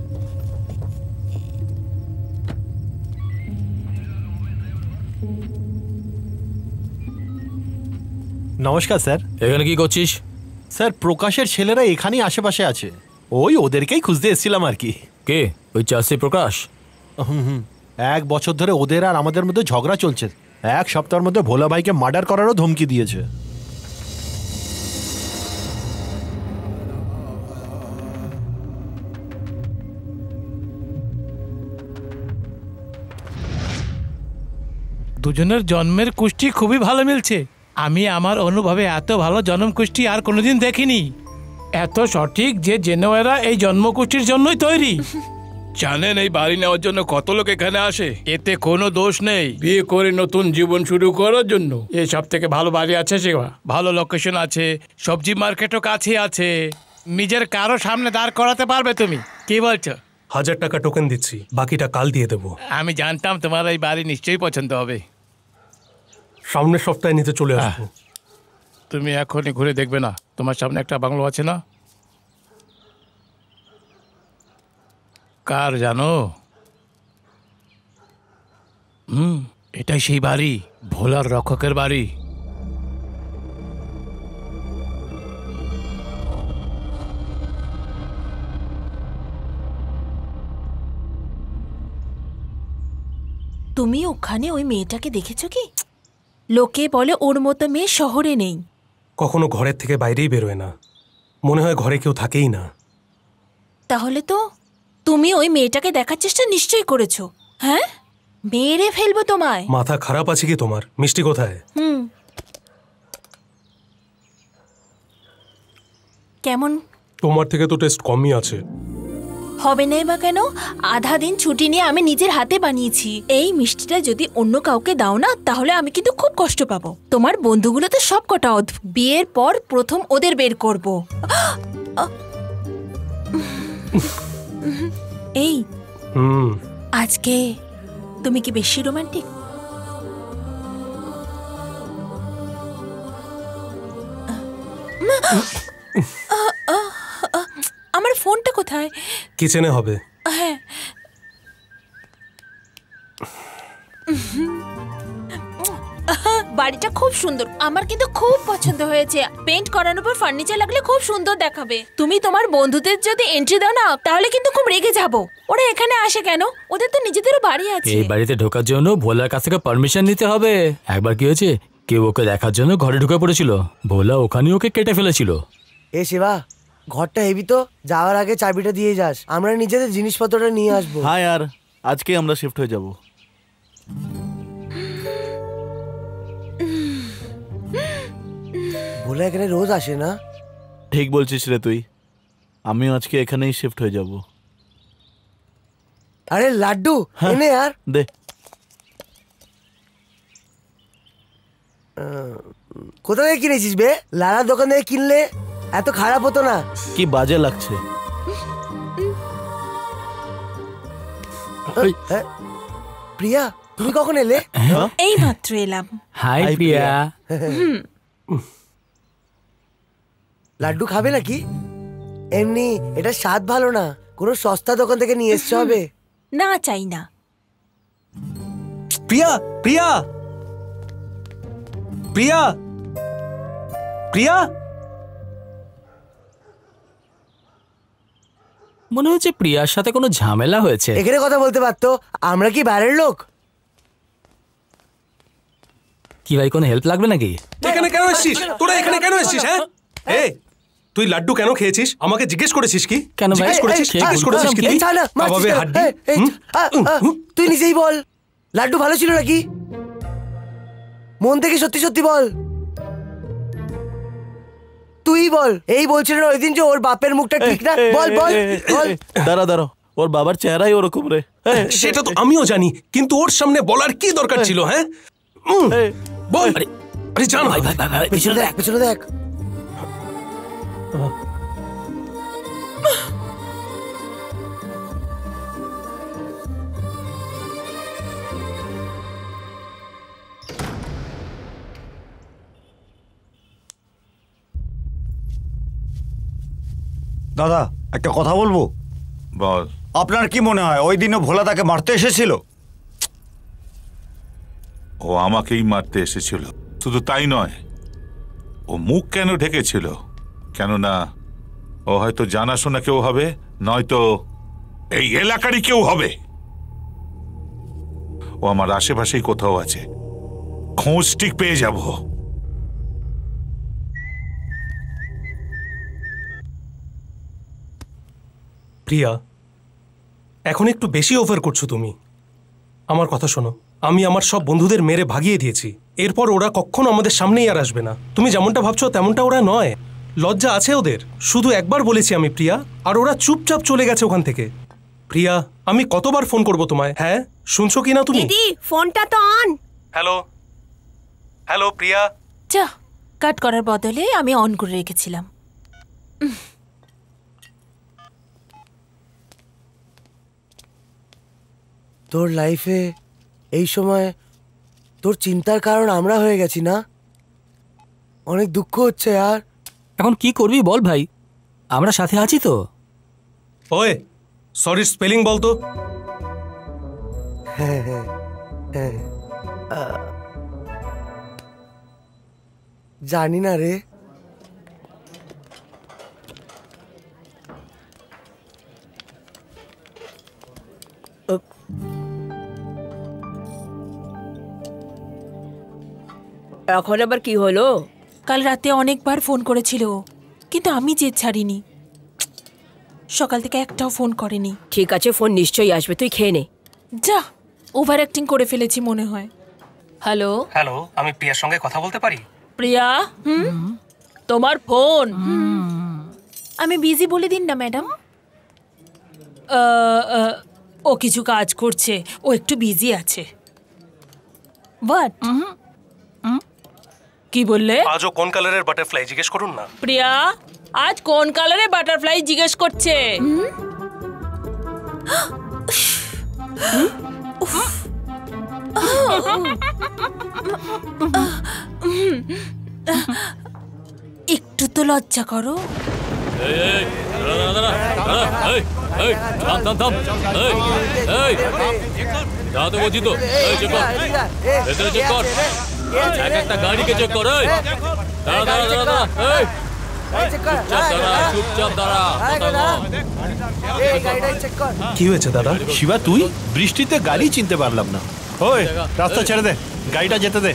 নমস্কার স্যার। এখানে কি করছিস? স্যার, প্রকাশের ছেলেরা এখানেই আশেপাশে আছে, ওই ওদেরকেই খুঁজতে এসেছিলাম আর কি। কে? ওই চাষি প্রকাশ? 1 বছর ধরে ওদের আর আমাদের মধ্যে ঝগড়া চলছে। 1 সপ্তাহের মধ্যে ভোলা ভাইকে মার্ডার করারও ধমকি দিয়েছে। দুজনের জন্মের কুষ্টি খুবই ভালো মিলছে। আমি আমার অনুভবে এত ভালো জন্ম কুষ্টি আর কোনোদিন দেখিনি। এত সঠিক যে জেনোয়েরা এই জন্মকুষ্টির জন্যই তৈরি। জানেন এই বাড়ি নেওয়ার জন্য কত লোক এখানে আসে? এতে কোনো দোষ নেই, বিয়ে করে নতুন জীবন শুরু করার জন্য। এই সব থেকে ভালো বাড়ি আছে, সেবা ভালো লোকেশন আছে, সবজি মার্কেটও কাছে আছে। নিজের কারো সামনে দাঁড় করাতে পারবে তুমি। কি বলছো? 1000 টাকা টোকেন দিচ্ছি, বাকিটা কাল দিয়ে দেবো। আমি জানতাম তোমার এই বাড়ি নিশ্চয়ই পছন্দ হবে। সামনের সপ্তাহে নিতে চলে আসবো। তুমি এখনই ঘুরে দেখবে না? তোমার সামনে একটা বাংলো আছে না? কার জানো? এটাই সেই বাড়ি, ভোলার রক্ষকের বাড়ি। তুমি ওখানে ওই মেয়েটাকে দেখেছো কি? লোকে বলে ওর মতো মেয়ে শহরে নেই। কখনো ঘরের থেকে বাইরেই বেরোয় না, মনে হয় ঘরে কেউ থাকেই না। তাহলে তো তুমি ওই মেয়েটাকে দেখার চেষ্টা নিশ্চয়ই করেছো। হ্যাঁ, মেরে ফেলবো তোমায়। মাথা খারাপ আছে কি তোমার? মিষ্টি কোথায়? কেমন? তোমার থেকে তো টেস্ট কমই আছে। হবে না বা কেন? আধা দিন ছুটি নিয়ে আমি নিজের হাতে বানিয়েছি। এই মিষ্টিটা যদি অন্য কাউকে দাও না, তাহলে আমি কিন্তু খুব কষ্ট পাবো। তোমার বন্ধুগুলো তো সব কটা অদ্ভুত। বিয়ের পর প্রথম ওদের বের করব। এই আজকে তুমি কি বেশি রোমান্টিক? আমার ফোনটা কোথায়? কিচেনে হবে। হ্যাঁ, বাড়িটা খুব সুন্দর, আমার কিন্তু খুব পছন্দ হয়েছে। পেইন্ট করানোর পর ফার্নিচার লাগলে খুব সুন্দর দেখাবে। তুমি তোমার বন্ধুদের যদি এন্ট্রি দাও না, তাহলে কিন্তু খুব রেগে যাব। ওরা এখানে আসে কেন? ওদের তো নিজেদেরও বাড়ি আছে। এই বাড়িতে ঢোকার জন্য ভোলার কাছ থেকে পারমিশন নিতে হবে। একবার কি হয়েছে, কেউ ওকে দেখার জন্য ঘরে ঢুকে পড়েছিল, ভোলা ওখানে ওকে কেটে ফেলেছিল। এ শিবা, ঘরটা হেবি তো, যাওয়ার আগে চাবিটা দিয়ে যাস, আমরা নিজেদের জিনিসপত্রটা নিয়ে আসবো। হ্যাঁ यार, আজকে আমরা শিফট হয়ে যাব। ভোলা এখানে রোজ আসে না? ঠিক বলছিস রে তুই, আমিও আজকে এখানেই শিফট হয়ে যাব। আরে লাড্ডু এনে यार। দে। কোথা থেকে কিনেছিস বে? লালার দোকান থেকে কিনলে এত খারাপ হতো না। কি বাজে লাগছে। প্রিয়া, তুমি কখন এলে? এই মাত্র এলাম। হাই প্রিয়া। লাড্ডু খাবে নাকি? এমনি এটা স্বাদ ভালো না, কোনো সস্তা দোকান থেকে নিয়ে এসতে হবে। না, চাই না। প্রিয়া, প্রিয়া, প্রিয়া, প্রিয়া। মনে হচ্ছে প্রিয়ার সাথে কোনো ঝামেলা হয়েছে। এখানে কথা বলতে পারতো, আমরা কি বাইরের লোক? কি ভাই, কোনো হেল্প লাগবে নাকি? এখানে কেন এসেছিস? তোরা এখানে কেন এসেছিস? হ্যাঁ, তুই লাড্ডু কেন খেয়েছিস? আমাকে জিজ্ঞেস করেছিস কি? কেন ভাই? জিজ্ঞেস করেছিস কি? তুই নিজেই বল, লাড্ডু ভালো ছিল নাকি? মন থেকে সত্যি সত্যি বল। তুই বল। এই বলছিল না ওই দিন যে ওর বাপের মুখটা ঠিক না? বল বল বল। দাঁড়া, ওর বাবার চেহারাই ওরকম রে। সেটা তো আমিও জানি, কিন্তু ওর সামনে বলার কি দরকার ছিল? হ্যাঁ, বল। আরে জান ভাই, পেছনে দেখ, পেছনে দেখ। দাদা, একটা কথা বলবো। বল। আপনার কি মনে হয় ওই দিনও ভোলা তাকে মারতে এসেছিল? ও আমাকেই মারতে এসেছিল। শুধু তাই নয়, ও মুখ কেন ঢেকেছিল? কেননা ও হয়তো জানাশোনা কেউ হবে, নয়তো এই এলাকারই কেউ হবে। ও আমার আশেপাশেই কোথাও আছে, খোঁজ ঠিক পেয়ে যাব। প্রিয়া, এখন একটু বেশি ওভার করছো তুমি। আমার কথা শোনো, আমি আমার সব বন্ধুদের মেরে ভাগিয়ে দিয়েছি। এরপর ওরা কখনো আমাদের সামনেই আর আসবে না। তুমি যেমনটা ভাবছো তেমনটা ওরা নয়। লজ্জা আছে ওদের। শুধু একবার বলেছি আমি প্রিয়া, আর ওরা চুপচাপ চলে গেছে ওখান থেকে। প্রিয়া, আমি কতবার ফোন করব তোমায়? হ্যাঁ, শুনছো কি না তুমি? দিদি, ফোনটা তো অন। হ্যালো, হ্যালো প্রিয়া। যা, কাট করার বদলে আমি অন করে রেখেছিলাম। তোর লাইফে এই সময় তোর চিন্তার কারণ আমরা হয়ে গেছি না? অনেক দুঃখ হচ্ছে আর। এখন কি করবি বল ভাই, আমরা সাথে আছি তো। ওয়ে, সরি স্পেলিং বলতো। জানি না রে। এখন আবার কি হলো? কাল রাতে অনেকবার ফোন করেছিল, কিন্তু আমি জেদ ছাড়িনি। সকাল থেকে একটাও ফোন করেনি। ঠিক আছে, ফোন নিশ্চয়ই আসবে, তুই খেয়ে নে। যা, ওভার অ্যাক্টিং করে ফেলেছি মনে হয়। হ্যালো হ্যালো, আমি প্রিয়ার সঙ্গে কথা বলতে পারি? প্রিয়া, তোমার ফোন। আমি বিজি বলে দিন না ম্যাডাম। ও কিছু কাজ করছে, ও একটু বিজি আছে। হোয়াট? কি বললে? আজও কোন কালারের বাটারফ্লাই জিজ্ঞেস করুন না। প্রিয়া, আজ কোন কালারের বাটারফ্লাই জিজ্ঞেস করছে? একটু তো লজ্জা করো। একটা গাড়িকে চেক কর। কি হয়েছে দাদা? শিবা, তুই? বৃষ্টিতে গাড়ি চিনতে পারলাম না। ওই, রাস্তা ছেড়ে দে, গাড়িটা যেতে দে।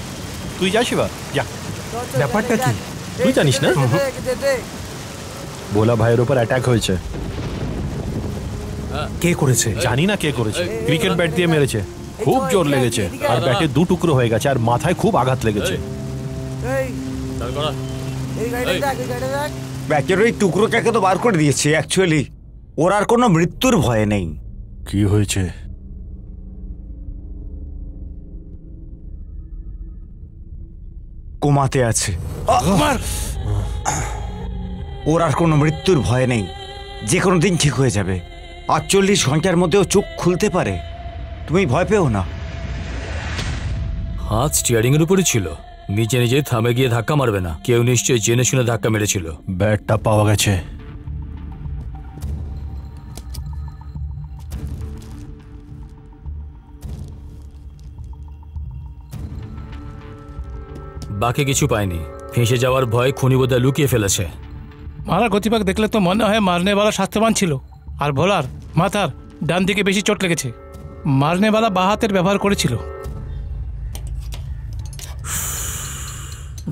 তুই যা শিবা, যা। ব্যাপারটা কি তুই জানিস না? ভোলা ভাইয়ের উপর অ্যাটাক হয়েছে। কে করেছে? জানি না কে করেছে। ক্রিকেট ব্যাট দিয়ে মেরেছে, খুব জোর লেগেছে, আর ব্যাটে 2 টুকরো হয়ে গেছে, আর মাথায় খুব আঘাত লেগেছে। ব্যাটের ওই টুকরোটাকে তো বার করে দিয়েছে। অ্যাকচুয়ালি ওর আর কোনো মৃত্যুর ভয় নেই। কি হয়েছে? কোমাতে আছে। ওর আর কোনো মৃত্যুর ভয় নেই, যে কোনো দিন ঠিক হয়ে যাবে। 48 ঘন্টার মধ্যেও চোখ খুলতে পারে, তুমি ভয় পেও না। হাত স্টিয়ারিং এর উপরই ছিল, নিজে নিজে থামে গিয়ে ধাক্কা মারবে না, কেউ নিশ্চয়ই জেনে শুনে ধাক্কা মেরেছিল। ব্যাটটা পাওয়া গেছে। বাকি কিছু পায়নি, ফেঁসে যাওয়ার ভয় খুনি বোধহয় লুকিয়ে ফেলেছে। মারার গতিবেগ দেখলে তো মনে হয় মারনেওয়ালা স্বাস্থ্যবান ছিল, আর ভোলার মাথার ডান দিকে বেশি চোট লেগেছে। মারনেওয়ালা বাঁ হাতের ব্যবহার করেছিল।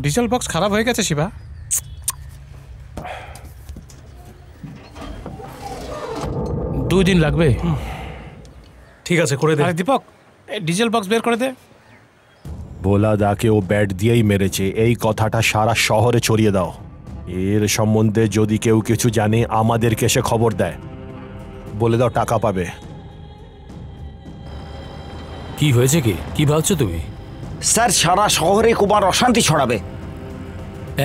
ডিজেল বক্স খারাপ হয়ে গেছে শিবা। দুদিন লাগবে। ঠিক আছে, করে দে। আরে দীপক, ডিজেল বক্স বের করে দে। ভোলা দাকে ও ব্যাট দিয়েই মেরেছে, এই কথাটা সারা শহরে ছড়িয়ে দাও। এর সম্বন্ধে যদি কেউ কিছু জানে আমাদেরকে সে খবর দেয়, বলে দাও টাকা পাবে। কি হয়েছে, কি ভাবছো তুমি? স্যার, সারা শহরে কুমার অশান্তি ছড়াবে।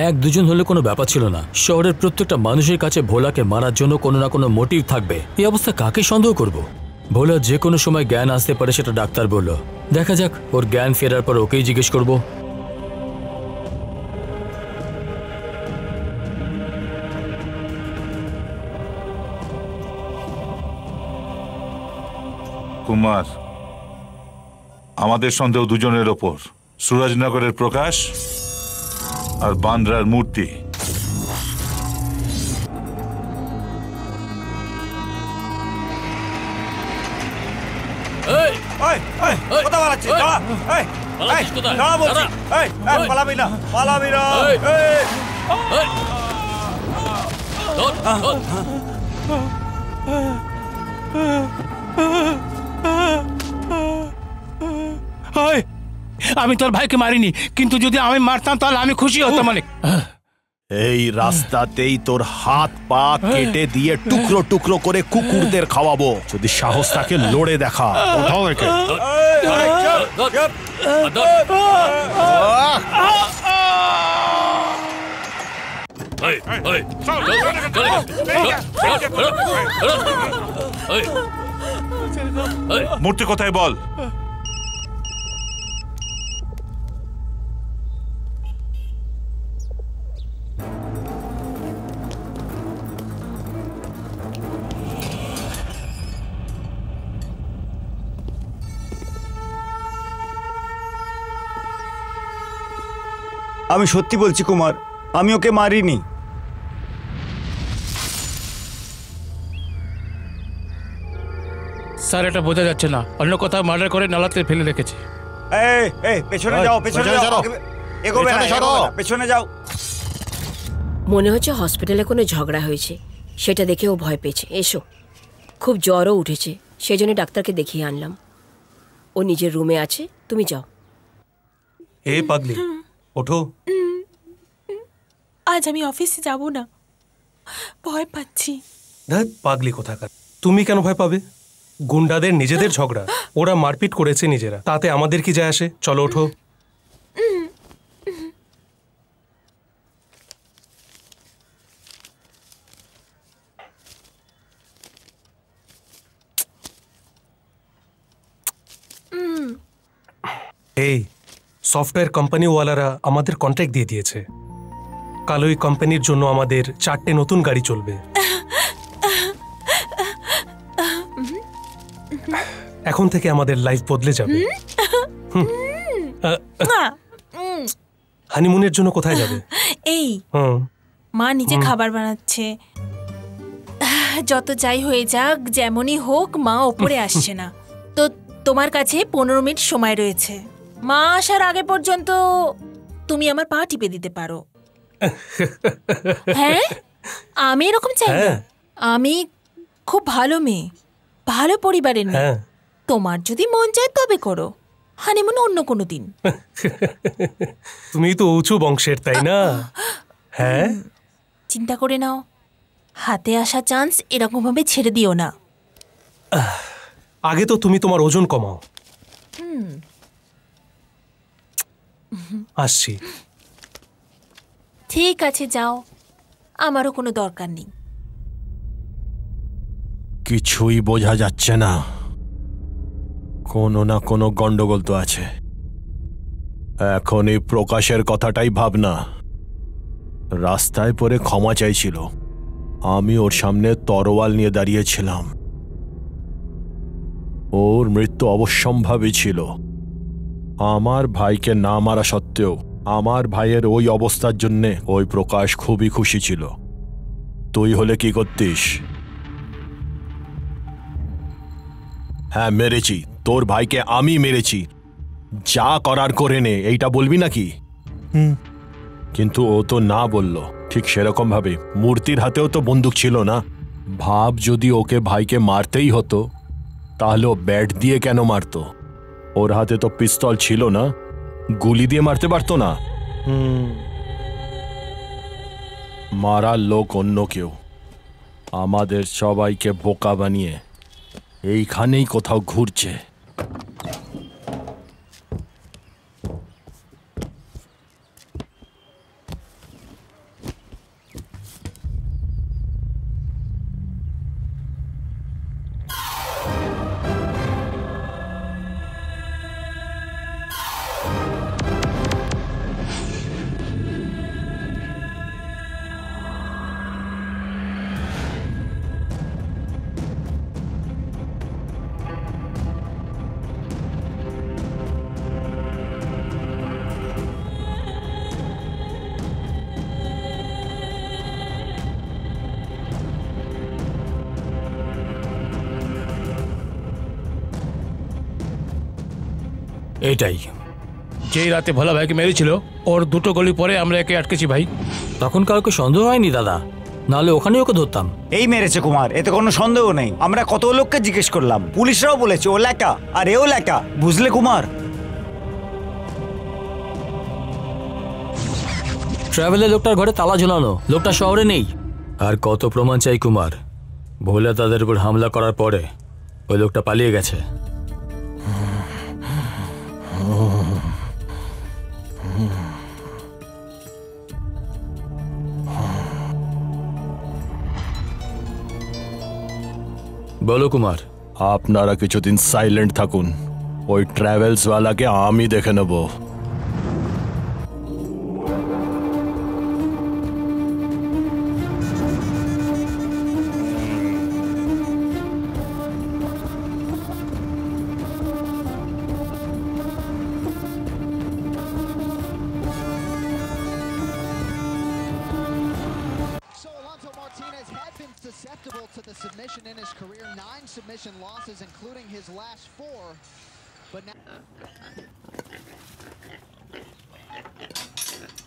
এক দুজন হলে কোনো ব্যাপার ছিল না, শহরের প্রত্যেকটা মানুষের কাছে ভোলাকে মারার জন্য কোনো না কোনো মোটিভ থাকবে। এই অবস্থা কাকে সন্দেহ করব? ভোলা যে কোনো সময় জ্ঞান আসতে পারে, সেটা ডাক্তার বলল। দেখা যাক, ওর জ্ঞান ফেরার পর ওকেই জিজ্ঞেস করব। কুমার, আমাদের সন্দেহ দুজনের ওপর, সুরাজনগরের প্রকাশ আর বান্দ্রার মূর্তি। আমি তোর ভাইকে মারিনি, কিন্তু যদি আমি মারতাম তাহলে আমি খুশি হতাম অনেক। এই রাস্তাতেই তোর হাত পা কেটে দিয়ে টুকরো টুকরো করে কুকুরদের খাওয়াবো, যদি সাহস থাকে লড়ে দেখা। ওঠাও একে। মূর্তি কোথায় বল? আমি সত্যি বলছি কুমার, আমি ওকে মারিনি। স্যার, এটা বোঝা যাচ্ছে না, অন্য কোথাও মার্ডার করে নালাতে ফেলে রেখেছে। পেছনে যাও, পেছনে যাও, এগোবে না, পেছনে যাও। মনে হচ্ছে হসপিটালে কোনো ঝগড়া হয়েছে, সেটা দেখে ও ভয় পেয়েছে। এসো, খুব জ্বরও উঠেছে, সেই জন্য ডাক্তারকে দেখিয়ে আনলাম। ও নিজের রুমে আছে, তুমি যাও। এ পাগলি, ওঠো। আজ আমি অফিসে যাব না, ভয় পাচ্ছি। ধ্যাৎ, পাগলি কোথাকার। তুমি কেন ভয় পাবে? গুন্ডাদের নিজেদের ঝগড়া, ওরা মারপিট করেছে নিজেরা, তাতে আমাদের কি যায় আসে? চলো ওঠো। এই সফটওয়্যার কোম্পানিওয়ালারা আমাদের কন্ট্রাক্ট দিয়ে দিয়েছে। কাল ওই কোম্পানির জন্য আমাদের 4টে নতুন গাড়ি চলবে। এখন থেকে আমাদের লাইফ বদলে যাবে। হানিমুনের জন্য কোথায় যাবে? এই মা নিজে খাবার বানাচ্ছে। যত যাই হয়ে যাক, যেমনই হোক, মা ওপরে আসছে না। তো তোমার কাছে 15 মিনিট সময় রয়েছে। মা আসার আগে পর্যন্ত তুমি আমার পা টিপে দিতে পারো। হ্যাঁ, আমি এরকম চাই না। আমি খুব ভালো মেয়ে, ভালো পরিবারের মেয়ে। তোমার যদি মন চায় তবে করো, হানিমুন অন্য কোনো দিন। তুমি তো উঁচু বংশের, তাই না? হ্যাঁ, চিন্তা করে নাও, হাতে আসা চান্স এরকম ভাবে ছেড়ে দিও না। আগে তো তুমি তোমার ওজন কমাও। আসছি। ঠিক আছে, যাও, আমারও কোনো দরকার নেই। কিছুই বোঝা যাচ্ছে না, কোনো না কোনো গন্ডগোল তো আছে। এখন এই প্রকাশের কথাটাই ভাবনা। রাস্তায় পড়ে ক্ষমা চাইছিল, আমি ওর সামনে তরোয়াল নিয়ে দাঁড়িয়েছিলাম। ওর মৃত্যু অবশ্যম্ভাবী ছিল। আমার ভাইকে না মারা সত্ত্বেও আমার ভাইয়ের ওই অবস্থার জন্যে ওই প্রকাশ খুবই খুশি ছিল। তুই হলে কি করতিস? হ্যাঁ, মেরেছি, তোর ভাইকে আমি মেরেছি, যা করার করে নে, এইটা বলবি নাকি? কিন্তু ও তো না বলল। ঠিক সেরকম ভাবে মূর্তির হাতেও তো বন্দুক ছিল না। ভাব, যদি ওকে ভাইকে মারতেই হতো তাহলে ও ব্যাট দিয়ে কেন মারতো? ওর হাতে তো পিস্তল ছিল না, গুলি দিয়ে মারতে পারতো না। মারার লোক অন্য কেউ। আমাদের সবাইকে বোকা বানিয়ে এইখানেই কোথাও ঘুরছে। এটাই যেই রাতে ভোলা ভাইকে মেরেছিল, ওর দুটো গলি পরে আমরা একে আটকেছি ভাই। তখন কাউকে সন্দেহ হয়নি দাদা, নাহলে ওখানে ওকে ধরতাম। এই মেরেছে কুমার, এতে কোনো সন্দেহ নেই। আমরা কত লোককে জিজ্ঞেস করলাম, পুলিশরাও বলেছে ও লেখা, আর এও লেখা, বুঝলে কুমার? ট্রাভেলের লোকটার ঘরে তালা ঝোলানো, লোকটা শহরে নেই। আর কত প্রমাণ চাই কুমার? ভোলা তাদের উপর হামলা করার পরে ওই লোকটা পালিয়ে গেছে। বলো কুমার। আপনারা কিছুদিন সাইলেন্ট থাকুন, ওই ট্রাভেলসওয়ালাকে আমি দেখে নেব। Susceptible to the submission in his career, 9 submission losses, including his last 4. But now.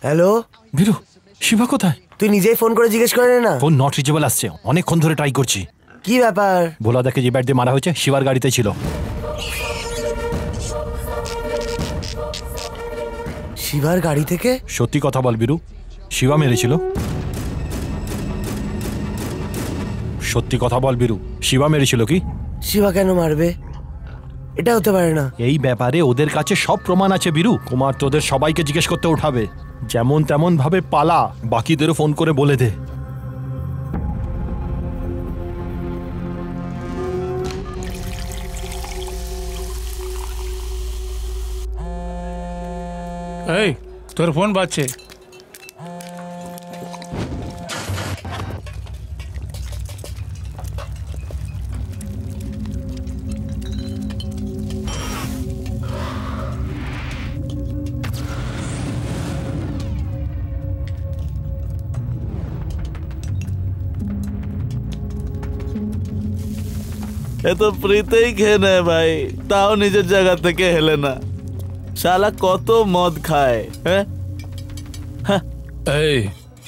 Hello বীরু, শিবা কোথায়? তুই নিজেই ফোন করে জিজ্ঞেস করে না? ফোন নট রিচেবল আসছে, অনেকক্ষণ ধরে ট্রাই করছি। কি ব্যাপার? ভোলা দেখে যে ব্যাট দিয়ে মারা হয়েছে শিবার গাড়িতে ছিল। শিবার গাড়ি থেকে? সত্যি কথা বল বীরু, শিবা মেরেছিল? সত্যি কথা বল বীরু, শিবা মেরেছিল কি? শিবা কেন মারবে? এটা হতে পারে না। এই ব্যাপারে ওদের কাছে সব প্রমাণ আছে বীরু। কুমার তোদের সবাইকে জিজ্ঞেস করতে উঠাবে, যেমন তেমন ভাবে পালা, বাকিদেরও ফোন করে বলে দে। এই তোর ফোন বাজছে। এ তো ফ্রিতেই খেয়ে নেয় ভাই, তাও নিজের জায়গা থেকে হেলে না। শালা কত মদ খায়। হ্যাঁ, এই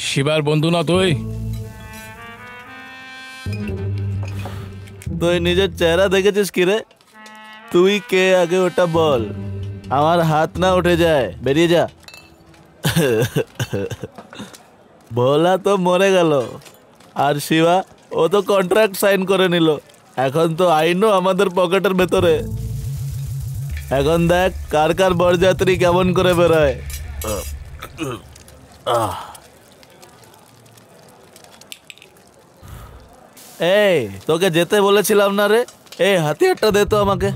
শিবার বন্ধু না তুই? তুই নিজের চেহারা দেখেছিস কি রে? তুই কে আগে ওটা বল, আমার হাত না উঠে যায়। বেরিয়ে যা। ভোলা তো মরে গেল, আর শিবা ও তো কন্ট্রাক্ট সাইন করে নিল। এখন তো আইনও আমাদের পকেটের ভেতরে। এখন দেখ কার কার বরযাত্রী কেমন করে বেরোয়। এই তোকে যেতে বলেছিলাম না রে, এই হাতিয়ারটা দে তো আমাকে।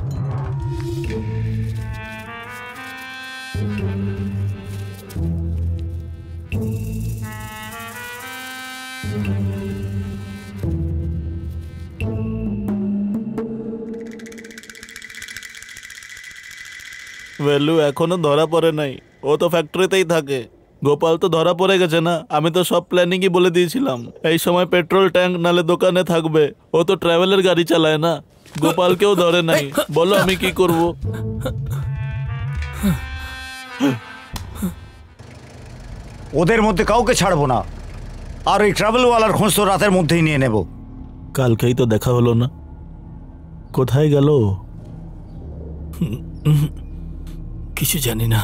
ভেলু এখনো ধরা পড়ে নাই, ও তো ফ্যাক্টরিতেই থাকে। গোপাল তো ধরা পড়ে গেছে না, আমি তো সব প্ল্যানিংই বলে দিয়েছিলাম। এই সময় পেট্রোল ট্যাঙ্ক নালে দোকানে থাকবে, ও তো ট্রাভেলের গাড়ি চালায় না। গোপালকেও ধরে নাই, বলো আমি কি করব? ওদের মধ্যে কাউকে ছাড়বো না, আর ওই ট্রাভেলওয়ালার খোঁজ তো রাতের মধ্যেই নিয়ে নেব। কালকেই তো দেখা হলো না, কোথায় গেল? কিছু জানি না।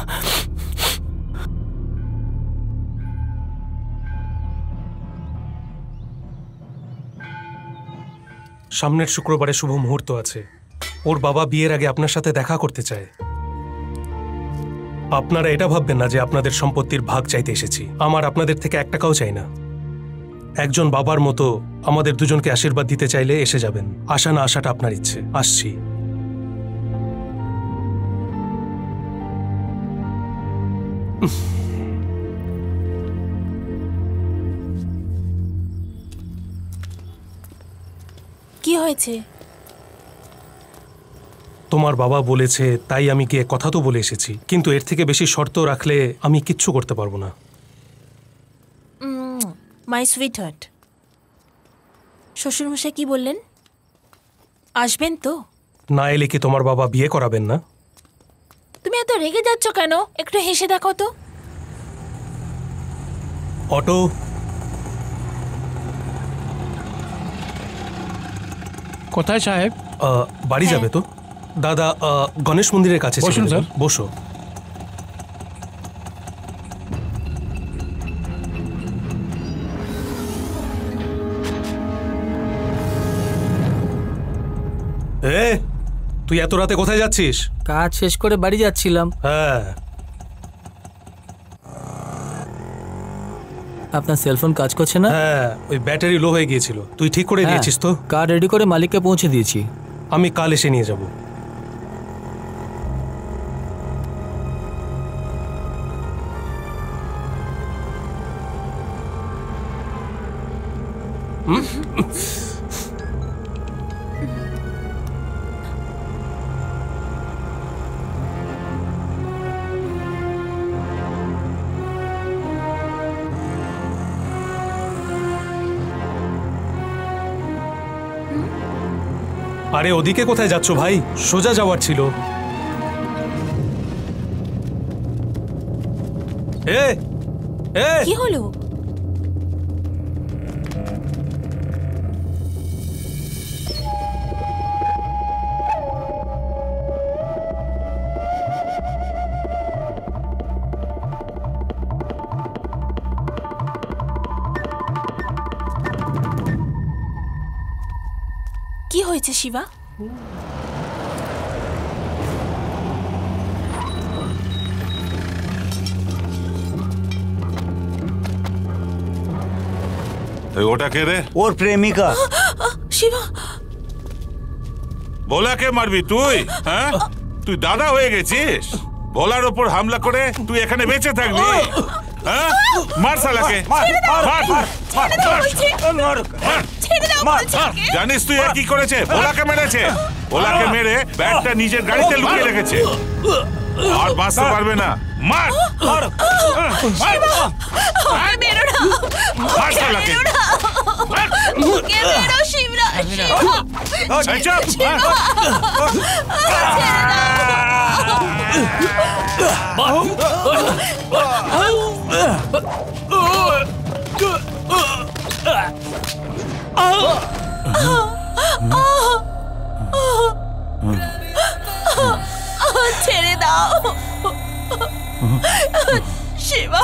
সামনের শুক্রবারে শুভ মুহূর্ত আছে। ওর বাবা বিয়ের আগে আপনার সাথে দেখা করতে চায়। আপনারা এটা ভাববেন না যে আপনাদের সম্পত্তির ভাগ চাইতে এসেছি। আমার আপনাদের থেকে 1 টাকাও চাই না। একজন বাবার মতো আমাদের দুজনকে আশীর্বাদ দিতে চাইলে এসে যাবেন। আসা না আসাটা আপনার ইচ্ছে। আসছি। কি হয়েছে? তোমার বাবা বলেছে তাই আমি গিয়ে কথা তো বলে এসেছি, কিন্তু এর থেকে বেশি শর্ত রাখলে আমি কিচ্ছু করতে পারবো না। মাই সুইট হার্ট, শ্বশুরমশাই কি বললেন? আসবেন তো? না এলে কি তোমার বাবা বিয়ে করাবেন না? তুমি এত রেগে যাচ্ছ কেন? একটু হেসে দেখো তো। অটো, কোথায় সাহেব? বাড়ি যাবে তো? দাদা, গণেশ মন্দিরের কাছে। বসুন স্যার। বসো। তুই এত রাতে কোথায় যাচ্ছিস? কাজ শেষ করে বাড়ি যাচ্ছিলাম। হ্যাঁ। আপনার সেলফোন কাজ করছে না? হ্যাঁ, ওই ব্যাটারি লো হয়ে গিয়েছিল। তুই ঠিক করে দিয়েছিস তো? কার রেডি করে মালিককে পৌঁছে দিয়েছি। আমি কাল এসে নিয়ে যাব। আরে ওদিকে কোথায় যাচ্ছ ভাই? সোজা যাওয়ার ছিল। কি হলো? কি হয়েছে শিবা? ওটা কে রে? ওর প্রেমিকা। শিবা, ভোলাকে মারবি তুই? হ্যাঁ, তুই দাদা হয়ে গেছিস? ভোলার ওপর হামলা করে তুই এখানে বেঁচে থাকবি? হ্যাঁ, মার শালাকে। জানিস তুই কি করেছে? ভোলাকে মেরেছে। ভোলাকে মেরে ব্যাগটা নিজের গাড়িতে লুকিয়ে রেখেছে। আর বাঁচতে পারবে না। মার মার শালাকে। ছেড়ে দাও শিবা।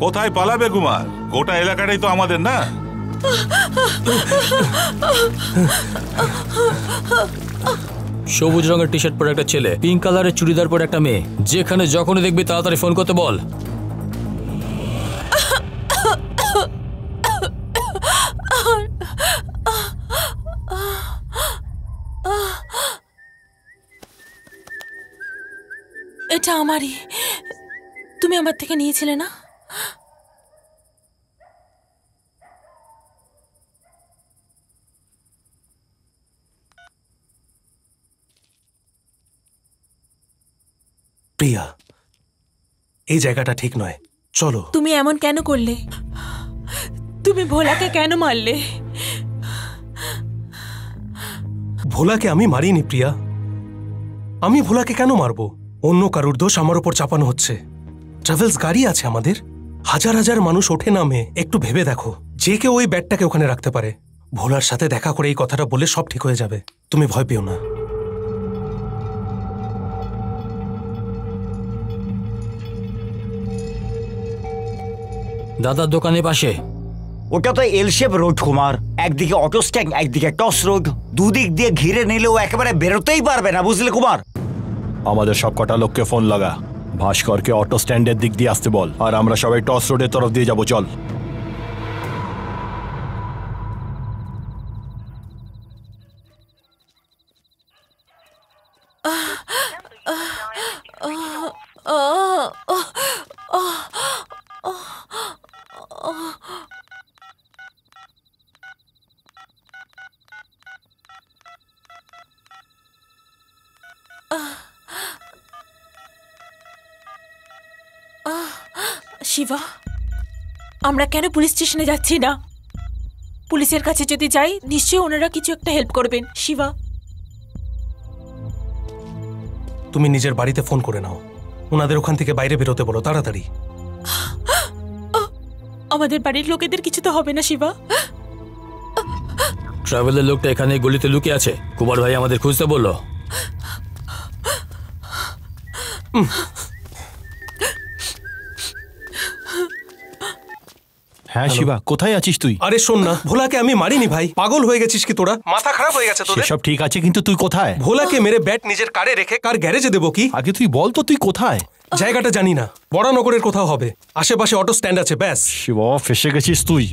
কোথায় পালাবে কুমার? গোটা এলাকাটাই তো আমাদের, না? সবুজ রঙের টি শার্ট পরে একটা ছেলে, পিঙ্ক কালারের চুড়িদার পরে একটা মেয়ে। যেখানে যখনই দেখবি তাড়াতাড়ি ফোন করতে বল। এটা আমারই। তুমি আমার থেকে নিয়েছিলে না? প্রিয়া, এই জায়গাটা ঠিক নয়, চলো। তুমি এমন কেন করলে? তুমি ভোলাকে কেন মারলে? ভোলাকে আমি মারিনি প্রিয়া। আমি ভোলাকে কেন মারবো? অন্য কারুর দোষ আমার উপর চাপানো হচ্ছে। ট্রাভেলস গাড়ি আছে আমাদের, হাজার হাজার মানুষ ওঠে নামে। একটু ভেবে দেখো, যে কেউ ওই ব্যাগটাকে ওখানে রাখতে পারে। ভোলার সাথে দেখা করে এই কথাটা বলে সব ঠিক হয়ে যাবে। তুমি ভয় পেও না। দাদার দোকানের পাশে। ওটা তো এল শেপ রোড কুমার, একদিকে অটো স্ট্যান্ড, একদিকে টস রোড। দুদিক দিয়ে ঘিরে নিলেও একেবারে বেরোতেই পারবে না, বুঝলে কুমার? আমাদের সব কটা লোককে ফোন লাগা, ভাস্করকে অটো স্ট্যান্ডের দিক দিয়ে আসতে বল, আর আমরা সবাই টস রোডের তরফ দিয়ে যাবো। চল। শিবা, আমরা কেন পুলিশ স্টেশনে যাচ্ছি না? পুলিশের কাছে যদি যাই, নিশ্চয়ই ওনারা কিছু একটা হেল্প করবেন। শিবা, তুমি নিজের বাড়িতে ফোন করে নাও, ওনাদের ওখান থেকে বাইরে বেরোতে বলো তাড়াতাড়ি। আমাদের বাড়ির লোকেদের কিছু তো হবে না শিবা? ট্রাভেলের লোকটা এখানে গলিতে লুকিয়ে আছে। কুমার ভাই আমাদের খুঁজতে বললো। হ্যাঁ শিবা, কোথায় আছিস তুই? আরে শোন না, ভোলাকে আমি মারিনি ভাই। পাগল হয়ে গেছিস কি তোরা? মাথা খারাপ হয়ে গেছে তোদের? সব ঠিক আছে, কিন্তু তুই কোথায়? ভোলাকে মেরে ব্যাট নিজের কারে রেখে কার গ্যারেজে দেবো কি? আগে তুই বল তো তুই কোথায়? জায়গাটা জানি না, বড়নগরের কোথাও হবে। আশেপাশে অটো স্ট্যান্ড আছে, ব্যাস। শিবা, ফেসে গেছিস তুই।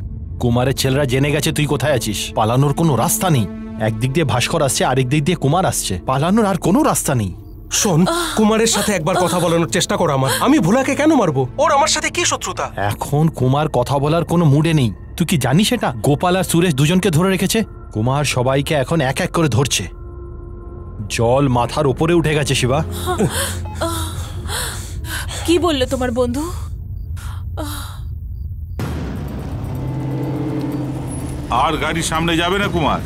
কুমারের ছেলেরা জেনে গেছে তুই কোথায় আছিস। পালানোর কোনো রাস্তা নেই। একদিক দিয়ে ভাস্কর আসছে, আরেক দিক দিয়ে কুমার আসছে। পালানোর আর কোনো রাস্তা নেই। শোন, কুমারের সাথে একবার কথা বলানোর চেষ্টা কর আমার। আমি ভোলাকে কেন মারবো? ওর আমার সাথে কি শত্রুতা? এখন কুমার কথা বলার কোনো মুডে নেই। তুই কি জানিস এটা? গোপাল আর সুরেশ দুজনকে ধরে রেখেছে। কুমার সবাইকে এখন এক এক করে ধরছে। জল মাথার উপরে উঠে গেছে শিবা। কি বললো তোমার বন্ধু? আর গাড়ি সামনে যাবে না কুমার।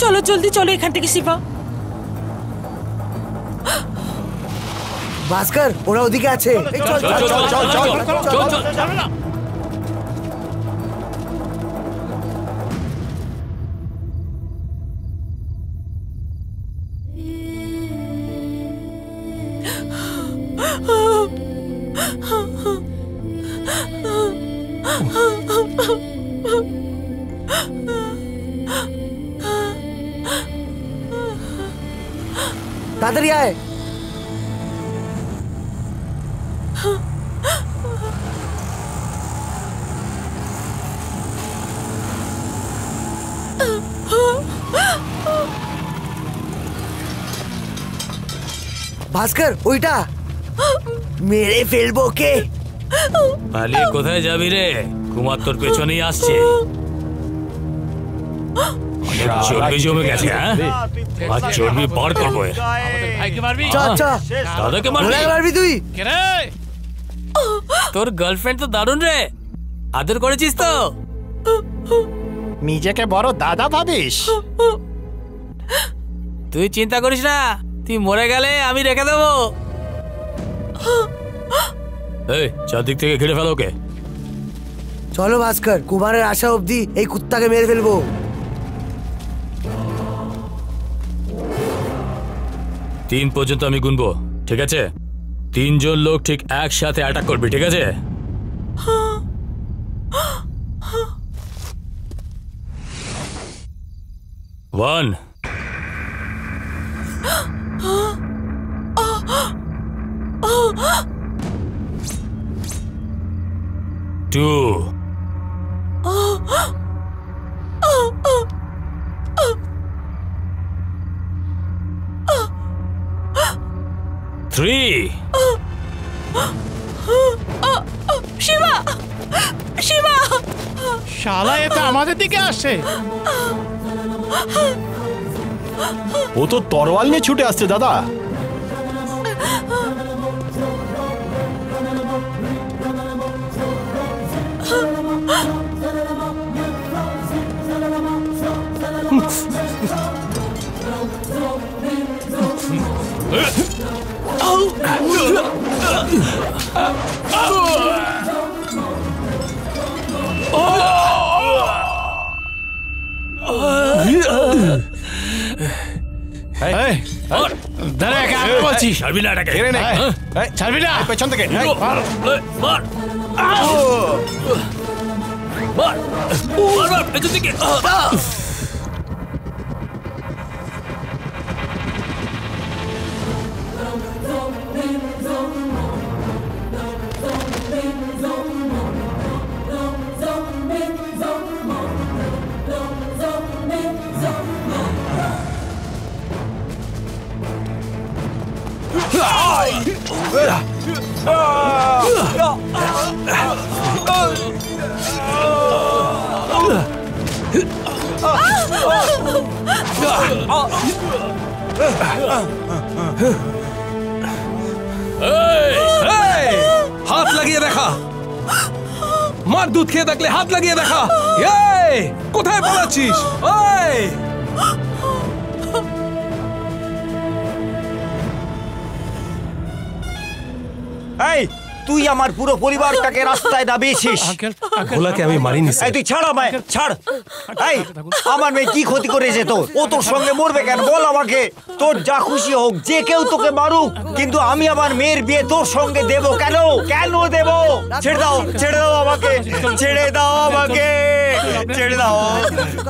চলো জলদি চলো এখান থেকে শিবা। ভাস্কর, ওরা ওদিকে আছে। এই চল চল চল চল চল চল চল না। তাড়াতাড়ি আয়। ভাস্কর ওইটা মেরে ফেলবো ওকে। পালিয়ে কোথায় যাবি রে? কুমার তোর পেছনেই আসছে। চর্বি জমে গেছে, হ্যাঁ? আর চর্বি বার করবো। দাদাকে মারবি তুই? তোর গার্লফ্রেন্ড তো দারুণ রে, আদর করেছিস তো? নিজেকে বড় দাদা ভাবিস? তুই চিন্তা করিস না, তুই মরে গেলে আমি রেখে দেবো। এই চারদিক থেকে ঘিরে ফেলো ওকে। চলো ভাস্কর, কুমারের আশা অবধি এই কুত্তাকে মেরে ফেলবো। 3 পর্যন্ত আমি গুনবো, ঠিক আছে? 3 জন লোক ঠিক একসাথে অ্যাটাক করবি, ঠিক আছে? One. 2. 3. শিবা, শিবা! শালা এটা আমাদের দিকে আসছে। ও তো তরোয়াল নিয়ে ছুটে আসছে দাদা। ছাড়বি না এটাকে, ছাড়বি না পেছন থেকে পেছন থেকে। হাত লাগিয়ে দেখা, মার দুধ খেয়ে থাকলে হাত লাগিয়ে দেখা। কোথায় পালাচ্ছিস? এই তুই আমার পুরো পরিবারটাকে রাস্তায় নামিয়েছিস। ভোলাকে আমি মারিনি। এই তুই ছাড় আমায়, ছাড়। এই আমার মেয়ে কি ক্ষতি করেছে তোর? ও তোর সঙ্গে মরবে কেন বল আমাকে? তোর যা খুশি হোক, যে কেউ তোকে মারুক, কিন্তু আমি আমার মেয়ের বিয়ে তোর সঙ্গে দেব কেন? কেন দেব? ছেড়ে দাও, ছেড়ে দাও আমাকে, ছেড়ে দাও আমাকে, ছেড়ে দাও,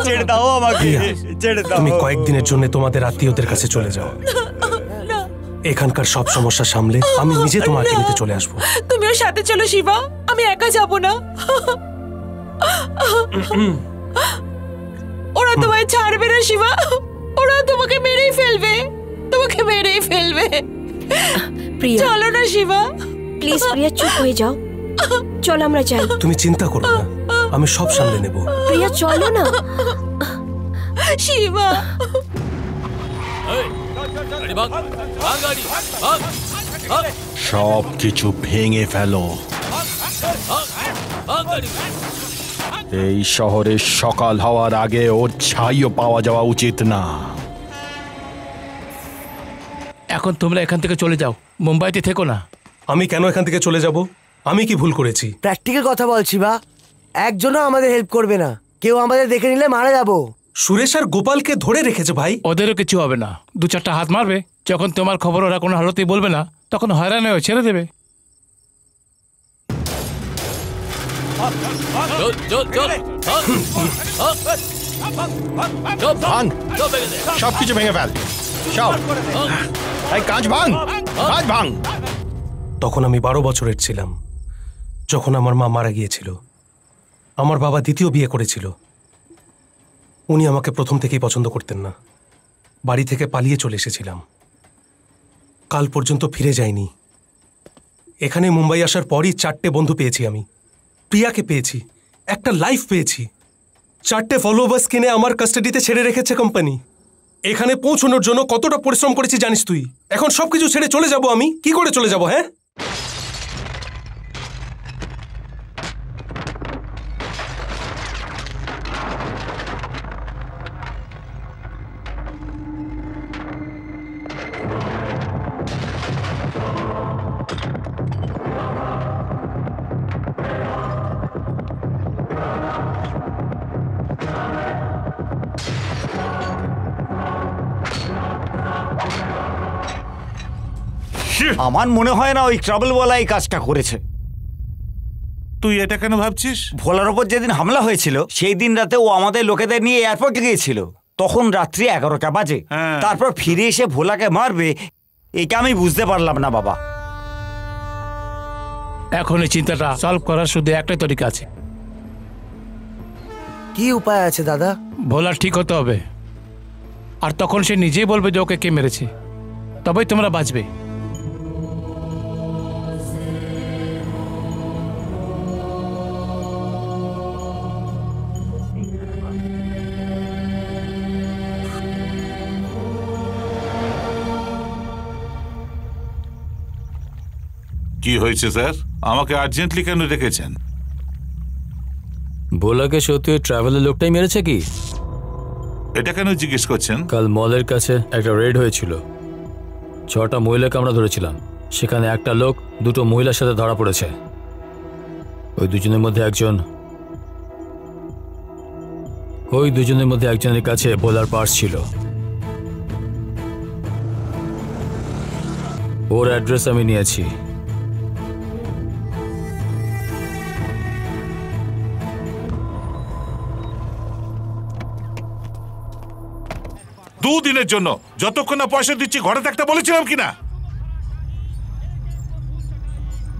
ছেড়ে দাও আমাকে, ছেড়ে দাও। তুমি কয়েকদিনের জন্য তোমাদের আত্মীয়দের কাছে চলে যাও। এখানকার সব সমস্যা সামলে আমি নিজে তোমাকে নিতে চলে আসবো। তুমিও সাথে চলো শিবা, আমি একা যাব না। ওরা তোমায় ছাড়বে না শিবা, ওরা তোমাকে মেরেই ফেলবে, তোমাকে মেরেই ফেলবে। চলো না শিবা, প্লিজ প্রিয়া চুপ হয়ে যাও, চলো আমরা যাই। তুমি চিন্তা করো না, আমি সব সামলে নেব। প্রিয়া চলো না। শিবা সব কিছু ভেঙে ফেলো। এই শহরে সকাল হওয়ার আগে ওর ছাইও পাওয়া যাওয়া উচিত না। এখন তোমরা এখান থেকে চলে যাও, মুম্বাইতে থেকো না। আমি কেন এখান থেকে চলে যাব? আমি কি ভুল করেছি? প্র্যাকটিক্যাল কথা বলছি বা, একজনও আমাদের হেল্প করবে না, কেউ আমাদের দেখে নিলে মারা যাবো। সুরেশ আর গোপালকে ধরে রেখেছে ভাই। ওদেরও কিছু হবে না, 2-4টা হাত মারবে, যখন তোমার খবর ওরা কোনো হালতেই বলবে না, তখন হয়রান হয়ে ছেড়ে দেবে। সব কিছু ভেঙে ফেল, সব। এই কাঁচ ভাঙ, কাঁচ ভাঙ। তখন আমি 12 বছরের ছিলাম, যখন আমার মা মারা গিয়েছিল। আমার বাবা দ্বিতীয় বিয়ে করেছিল। উনি আমাকে প্রথম থেকেই পছন্দ করতেন না। বাড়ি থেকে পালিয়ে চলে এসেছিলাম। কাল পর্যন্ত ফিরে যায়নি। এখানে মুম্বাই আসার পরই 4টে বন্ধু পেয়েছি আমি। প্রিয়াকে পেয়েছি, একটা লাইফ পেয়েছি, 4টে ফলোয়ার্স কিনে আমার কাস্টাডিতে ছেড়ে রেখেছে কোম্পানি। এখানে পৌঁছানোর জন্য কতটা পরিশ্রম করেছি জানিস তুই? এখন সবকিছু ছেড়ে চলে যাব আমি? কি করে চলে যাব? হ্যাঁ, আমার মনে হয় না ওই ট্রাভেলওয়ালা এই কাজটা করেছে। তুই এটা কেন ভাবছিস? ভোলার ওপর যেদিন হামলা হয়েছিল সেই দিন রাতে ও আমাদের লোকেদের নিয়ে এয়ারপোর্টে গিয়েছিল। তখন রাত্রি 11টা বাজে। তারপর ফিরে এসে ভোলাকে মারবে, এটা আমি বুঝতে পারলাম না বাবা। এখন এই চিন্তাটা সলভ করার শুধু একটাই তরিকা আছে। কি উপায় আছে দাদা? ভোলা ঠিক হতে হবে, আর তখন সে নিজেই বলবে যে ওকে কে মেরেছে, তবেই তোমরা বাঁচবে। কি হয়েছে স্যার? আমাকে আর্জেন্টলি কেন ডেকেছেন? ভোলাকে সত্যি ওই ট্রাভেলের লোকটাই মেরেছে কি? এটা কেন জিজ্ঞেস করছেন? কাল মলের কাছে একটা রেড হয়েছিল, 6টা মহিলাকে আমরা ধরেছিলাম। সেখানে একটা লোক 2টো মহিলার সাথে ধরা পড়েছে। ওই দুজনের মধ্যে একজনের কাছে ভোলার পার্স ছিল। ওর অ্যাড্রেস আমি নিয়েছি। দুদিনের জন্য যতক্ষণ না পয়সা দিচ্ছি ঘরে থাকতে বলেছিলাম কিনা?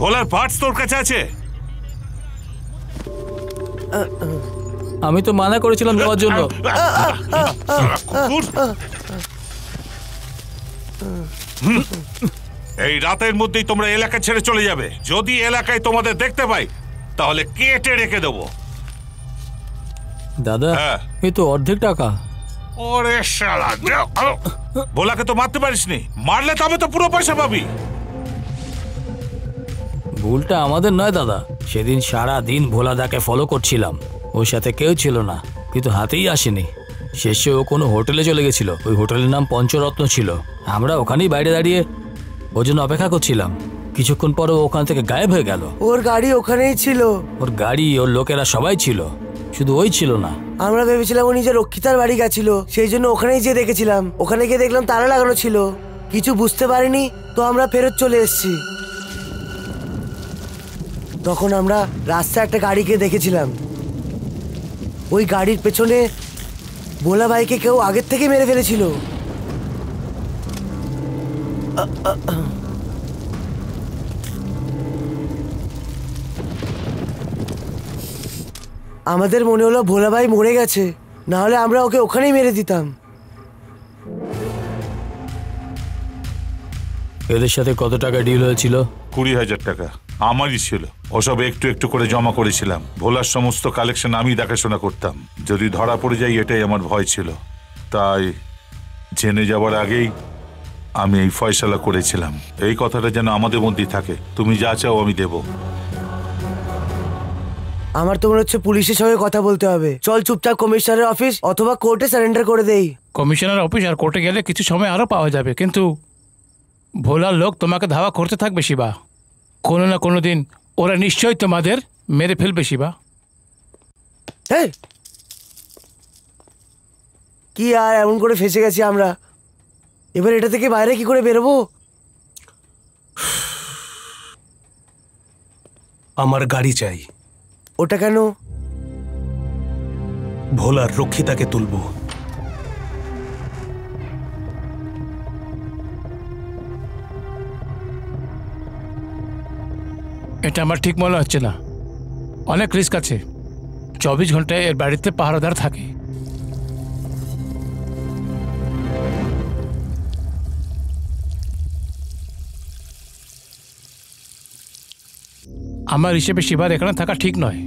ভোলার পার্টস তোর কাছে আছে? আমি তো মানা করেছিলাম দেওয়ার জন্য। এই রাতের মধ্যেই তোমরা এলাকা ছেড়ে চলে যাবে। যদি এলাকায় তোমাদের দেখতে পাই তাহলে কেটে রেখে দেবো। দাদা, এই তো অর্ধেক টাকা। ওরে শালা, ভোলাকে তো মারতে পারিসনি, মারলে তবে তো পুরো পয়সা পাবি। ভুলটা আমাদের নয় দাদা। সেদিন সারা দিন ভোলাদাকে ফলো করছিলাম, ওর সাথে কেউ ছিল না, কিন্তু হাতেই আসেনি। শেষে ও কোনো হোটেলে চলে গেছিল। ওই হোটেলের নাম পঞ্চরত্ন ছিল। আমরা ওখানেই বাইরে দাঁড়িয়ে ওর জন্য অপেক্ষা করছিলাম। কিছুক্ষণ পর ও ওখান থেকে গায়েব হয়ে গেল। ওর গাড়ি ওখানেই ছিল। ওর গাড়ি, ওর লোকেরা সবাই ছিল, শুধু ওই ছিল না। আমরা ভেবেছিলাম ও নিজের রক্ষিতার বাড়ি গেছিল, সেই জন্য ওখানেই যেয়ে দেখেছিলাম। ওখানে গিয়ে দেখলাম তালা লাগানো ছিল, কিছু বুঝতে পারিনি, তো আমরা ফেরত চলে এসেছি। তখন আমরা রাস্তায় একটা গাড়িকে দেখেছিলাম। ওই গাড়ির পেছনে ভোলা ভাইকে কেউ আগের থেকে মেরে ফেলেছিল। আমাদের মনে হলো ভোলা ভাই মরে গেছে, না হলে আমরা ওকে ওখানেই মেরে দিতাম। এদের সাথে কত টাকা ডিল হয়েছিল? 20,000 টাকা আমারই ছিল। ওসব একটু একটু করে জমা করেছিলাম। ভোলার সমস্ত কালেকশন আমি দেখাশোনা করতাম। যদি ধরা পড়ে যাই এটাই আমার ভয় ছিল, তাই জেনে যাওয়ার আগেই আমি এই ফয়সালা করেছিলাম। এই কথাটা যেন আমাদের মধ্যেই থাকে। তুমি যা চাও আমি দেব। আমার তো মনে হচ্ছে পুলিশের সঙ্গে কথা বলতে হবে। চল চুপচাপ কমিশনারের অফিস অথবা কোর্টে সারেন্ডার করে দেই। কমিশনার অফিস আর কোর্টে গেলে কিছু সময় আরো পাওয়া যাবে, কিন্তু ভোলার লোক তোমাকে ধাওয়া করতে থাকবে শিবা। কোনো না কোনো দিন ওরা নিশ্চয়ই তোমাদের মেরে ফেলবে শিবা। কি আর এমন করে ফেসে গেছি আমরা, এবার এটা থেকে বাইরে কি করে বেরোবো? আমার গাড়ি চাই। ওটা কেন? ভোলার রক্ষিতাকে তুলবো। এটা আমার ঠিক মনে হচ্ছে না, অনেক রিস্ক আছে। 24 ঘন্টায় এর বাড়িতে পাহারাদার থাকে। আমার হিসেবে শিবার এখানে থাকা ঠিক নয়।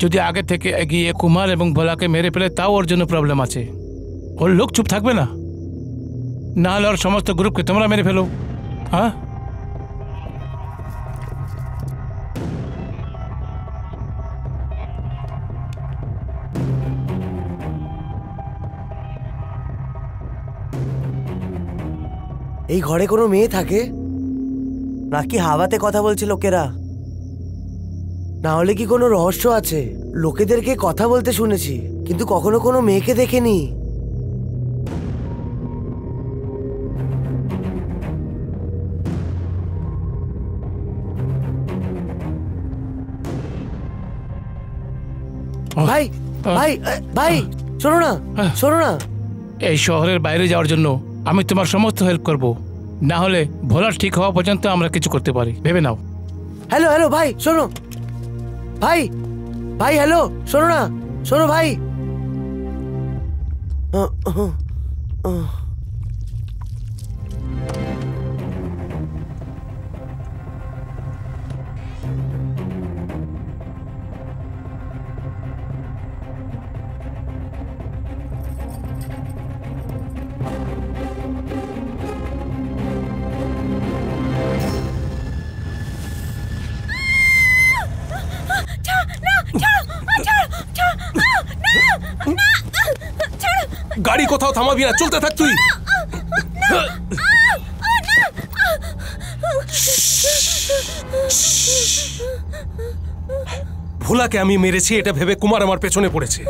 যদি আগে থেকে এগিয়ে কুমার এবং ভোলাকে মেরে ফেলে তাও ওর জন্য প্রবলেম আছে। ওর লোক চুপ থাকবে না, না হলে ওর সমস্ত গ্রুপকে তোমরা মেরে ফেলো। হ্যাঁ, এই ঘরে কোনো মেয়ে থাকে নাকি হাওয়াতে কথা বলছে লোকেরা? না হলে কি কোনো রহস্য আছে? লোকেদেরকে কথা বলতে শুনেছি, কিন্তু কখনো কোনো মেয়েকে দেখিনি। ভাই ভাই ভাই, শোনো না, শোনো না। এই শহরের বাইরে যাওয়ার জন্য আমি তোমার সমস্ত হেল্প করব, না হলে ভোলার ঠিক হওয়া পর্যন্ত আমরা কিছু করতে পারি, ভেবে নাও। হ্যালো হ্যালো ভাই, শোনো ভাই, ভাই হ্যালো, শোনো না, শোনো ভাই। গাড়ি কোথাও থামাবি না, চলতে থাক তুই। ভোলাকে আমি মেরেছি এটা ভেবে কুমার আমার পেছনে পড়েছে।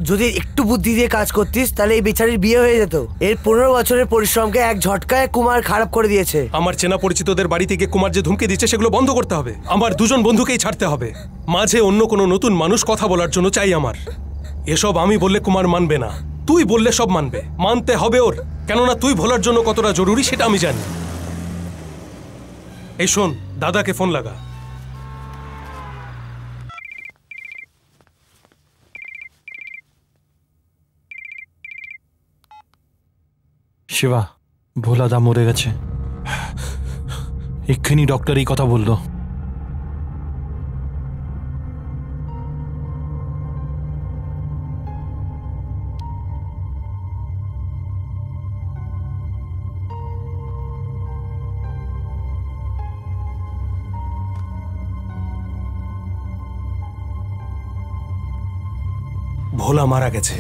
যদি একটু বুদ্ধি দিয়ে কাজ করতিস তাহলে এই বেচারির বিয়ে হয়ে যেত। এর 15 বছরের পরিশ্রমকে এক ঝটকায় কুমার খারাপ করে দিয়েছে। আমার চেনা পরিচিতদের বাড়িতে গিয়ে কুমার যে ধুমকে দিচ্ছে সেগুলো বন্ধ করতে হবে। আমার দুজন বন্ধুকেই ছাড়তে হবে, মাঝে অন্য কোনো নতুন মানুষ কথা বলার জন্য চাই আমার। এসব আমি বললে কুমার মানবে না, তুই বললে সব মানবে। মানতে হবে ওর, কেননা তুই ভোলার জন্য কতটা জরুরি সেটা আমি জানি। এই শোন, দাদাকে ফোন লাগা। শিবা, ভোলাদা মরে গেছে। এক্ষুনি ডক্টর এই কথা বললো। ভোলা মারা গেছে।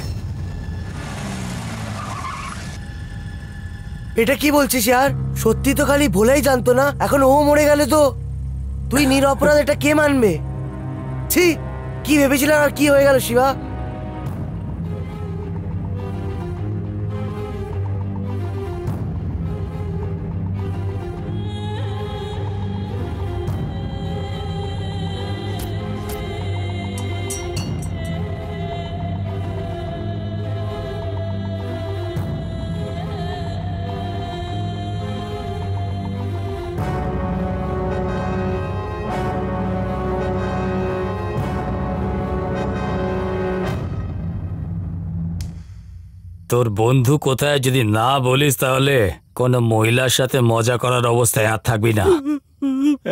এটা কি বলছিস यार? সত্যি তো খালি ভোলাই জানতো না, এখন ও মরে গেল তো তুই নিরপরাধ এটা কে মানবে? ছি, কি ভেবেছিলাম আর কি হয়ে গেল শিবা? তোর বন্ধু কোথায় যদি না বলিস তাহলে কোন মহিলার সাথে মজা করার অবস্থায় আর থাকবি না।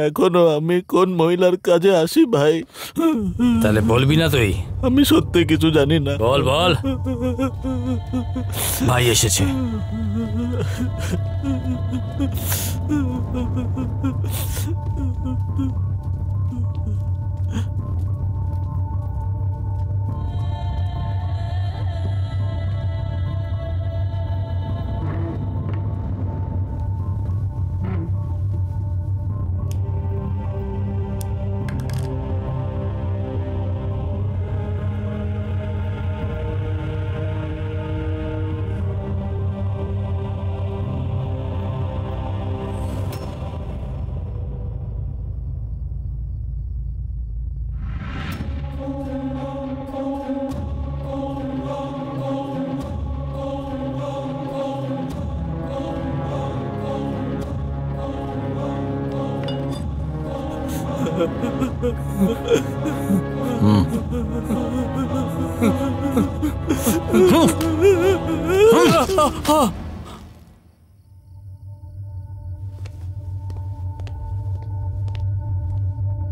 এখনো আমি কোন মহিলার কাজে আসি ভাই? তাহলে বলবি না তুই? আমি সত্যি কিছু জানি না। বল বল। ভাই এসেছে।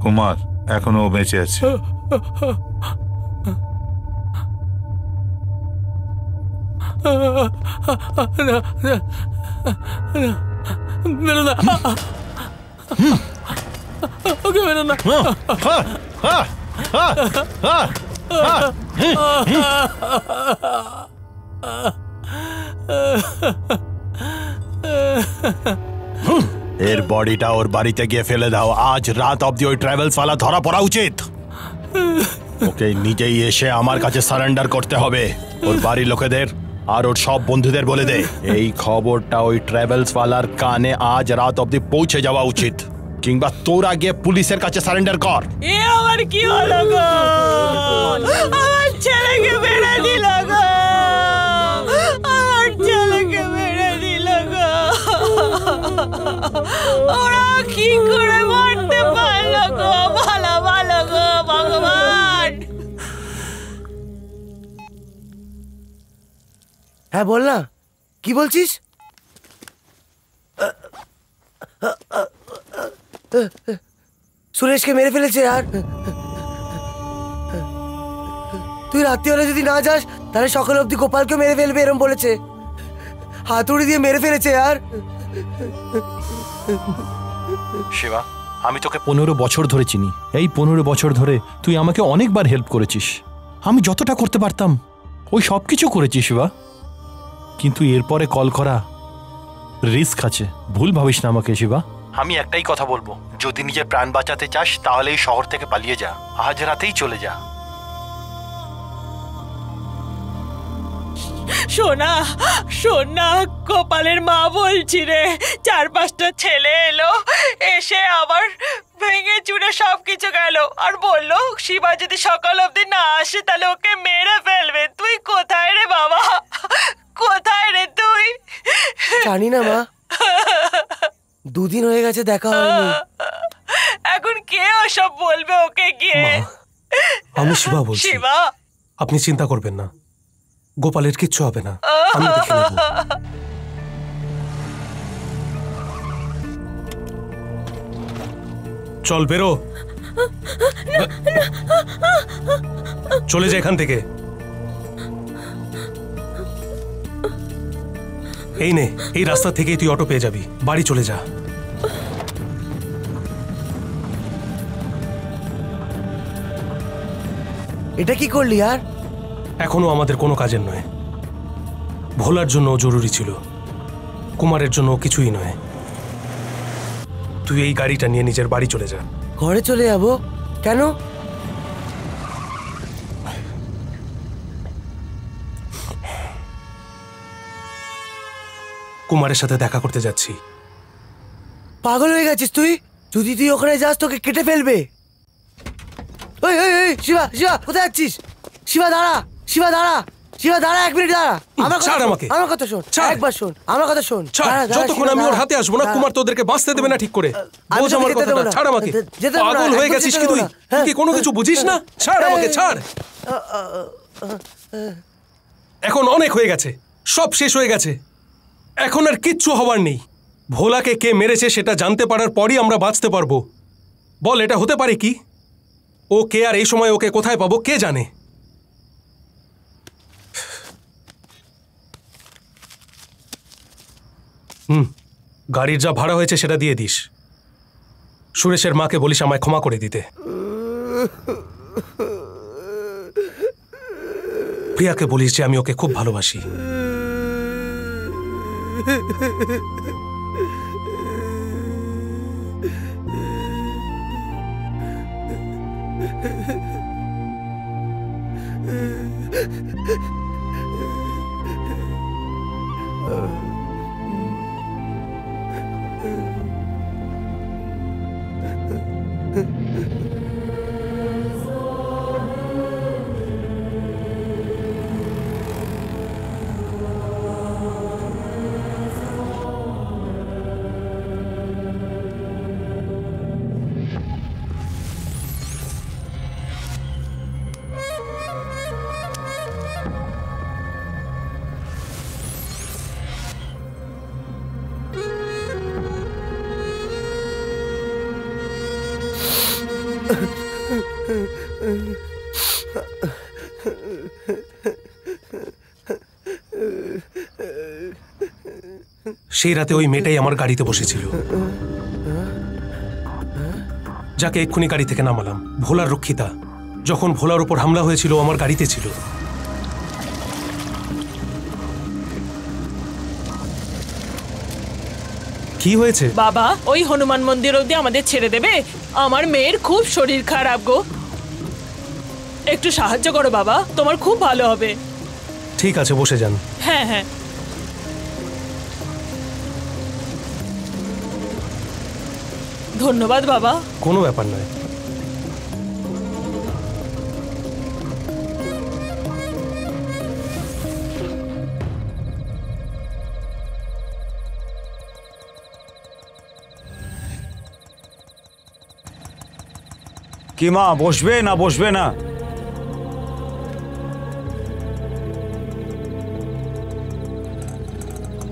কুমার এখনো ও বেঁচে আছে। মেরো না, ওকে মেরো না। এর বডিটা ওর বাড়িতে গিয়ে ফেলে দাও। আজ রাত অব্দি ওই ট্রাভেলস ওয়ালা ধরা পড়া উচিত। ওকে নিজেই এসে আমার কাছে সারেন্ডার করতে হবে। ওর বাড়ির লোকেদের আর ওর সব বন্ধুদের বলে দে এই খবরটা ওই ট্রাভেলস ওয়ালার কানে আজ রাত অব্দি পৌঁছে যাওয়া উচিত, কিংবা তোরা গিয়ে পুলিশের কাছে সারেন্ডার কর। এ আমার কি হলো গো? আমার ছেলেকে মেরে দিল গো, আমার ছেলেকে মেরে দিল গো। ওরা কি করে মারতে পারলো গো? ভালো ভালো গো ভগবান। হ্যাঁ বল না, কি বলছিস? সুরেশকে মেরে ফেলেছে। আর তুই রাত্রিবেলা যদি না যাস তাহলে সকাল অব্দি গোপালকে মেরে ফেলবে, এরম বলেছে। হাতুড়ি দিয়ে মেরে ফেলেছে। আর শিবা, আমি তোকে 15 বছর ধরে চিনি। এই 15 বছর ধরে তুই আমাকে অনেকবার হেল্প করেছিস। আমি যতটা করতে পারতাম ওই সব কিছু করেছিস শিবা, কিন্তু এরপরে কল করা রিস্ক আছে। ভুল ভাবিস না আমাকে শিবা। আমি একটাই কথা বলবো, যদি নিজের প্রাণ বাঁচাতে চাস তাহলে এই শহর থেকে পালিয়ে যা, আজ রাতেই চলে যা। সোনা সোনা, গোপালের মা বলছি রে, 4-5টা ছেলে এলো, এসে আবার ভেঙে চুরে সবকিছু গেল, আর বললো শিবা যদি সকাল অবধি না আসে তাহলে ওকে মেরে ফেলবে। তুই কোথায় রে বাবা, কোথায় রে তুই? জানি না মা, 2 দিন হয়ে গেছে দেখা হয়নি। এখন কে ওসব বলবে ওকে গিয়ে? আমি শিবা বলছি। শিবা, আপনি চিন্তা করবেন না, গোপালের কিচ্ছু হবে না, আমি দেখে নেব। চল বেরো, চলে যা এখান থেকে। এই নে, এই রাস্তা থেকেই তুই অটো পেয়ে যাবি, বাড়ি চলে যা। এটা কি করলি? আর এখনো আমাদের কোনো কাজের নয়। ভোলার জন্য জরুরি ছিল, কুমারের জন্য কিছুই নয়। তুই এই গাড়িটা নিয়ে নিজের বাড়ি চলে যা। ঘরে চলে যাবো? কেন? কুমারের সাথে দেখা করতে যাচ্ছি। পাগল হয়ে গেছিস তুই? যদি তুই ওখানে যাস তোকে কেটে ফেলবে। ওই ওই ওই শিবা, শিবা কোথায় যাচ্ছিস? শিবা দাঁড়া, শিবা দাঁড়া, শিবা দাঁড়া, 1 মিনিট দাঁড়া। আমার কথা শোন, একবার শোন, আমার কথা শোন। যতক্ষণ আমি ওর হাতে আসবো না কুমার তোদেরকে বাঁচতে দেবে না। ঠিক করে বোঝ আমার কথাটা। ছাড় আমাকে, পাগল হয়ে গেছিস কি তুই? কি কোনো কিছু বুঝিস না? ছাড় আমাকে, ছাড়। এখন অনেক হয়ে গেছে, সব শেষ হয়ে গেছে, এখন আর কিচ্ছু হবার নেই। ভোলাকে কে মেরেছে সেটা জানতে পারার পরই আমরা বাঁচতে পারবো। বল, এটা হতে পারে কি? ও কে, আর এই সময় ওকে কোথায় পাবো কে জানে? গাড়ির যা ভাড়া হয়েছে সেটা দিয়ে দিস। সুরেশের মাকে বলিস আমায় ক্ষমা করে দিতে। প্রিয়াকে বলিস যে আমি ওকে খুব ভালোবাসি। সেই রাতে ওই মেয়েটাই আমার গাড়িতে বসেছিল, যাকে এক্ষুনি গাড়ি থেকে নামালাম। ভোলার রক্ষিতা। যখন ভোলার উপর হামলা হয়েছিল আমার গাড়িতে ছিল। কি হয়েছে? বাবা, ওই হনুমান মন্দির অবধি আমাদের ছেড়ে দেবে? আমার মেয়ের খুব শরীর খারাপ গো, একটু সাহায্য করো বাবা, তোমার খুব ভালো হবে। ঠিক আছে, বসে যান। হ্যাঁ হ্যাঁ। ধন্যবাদ বাবা। কোনো ব্যাপার নয়। কি মা, বসবে না বসবে না?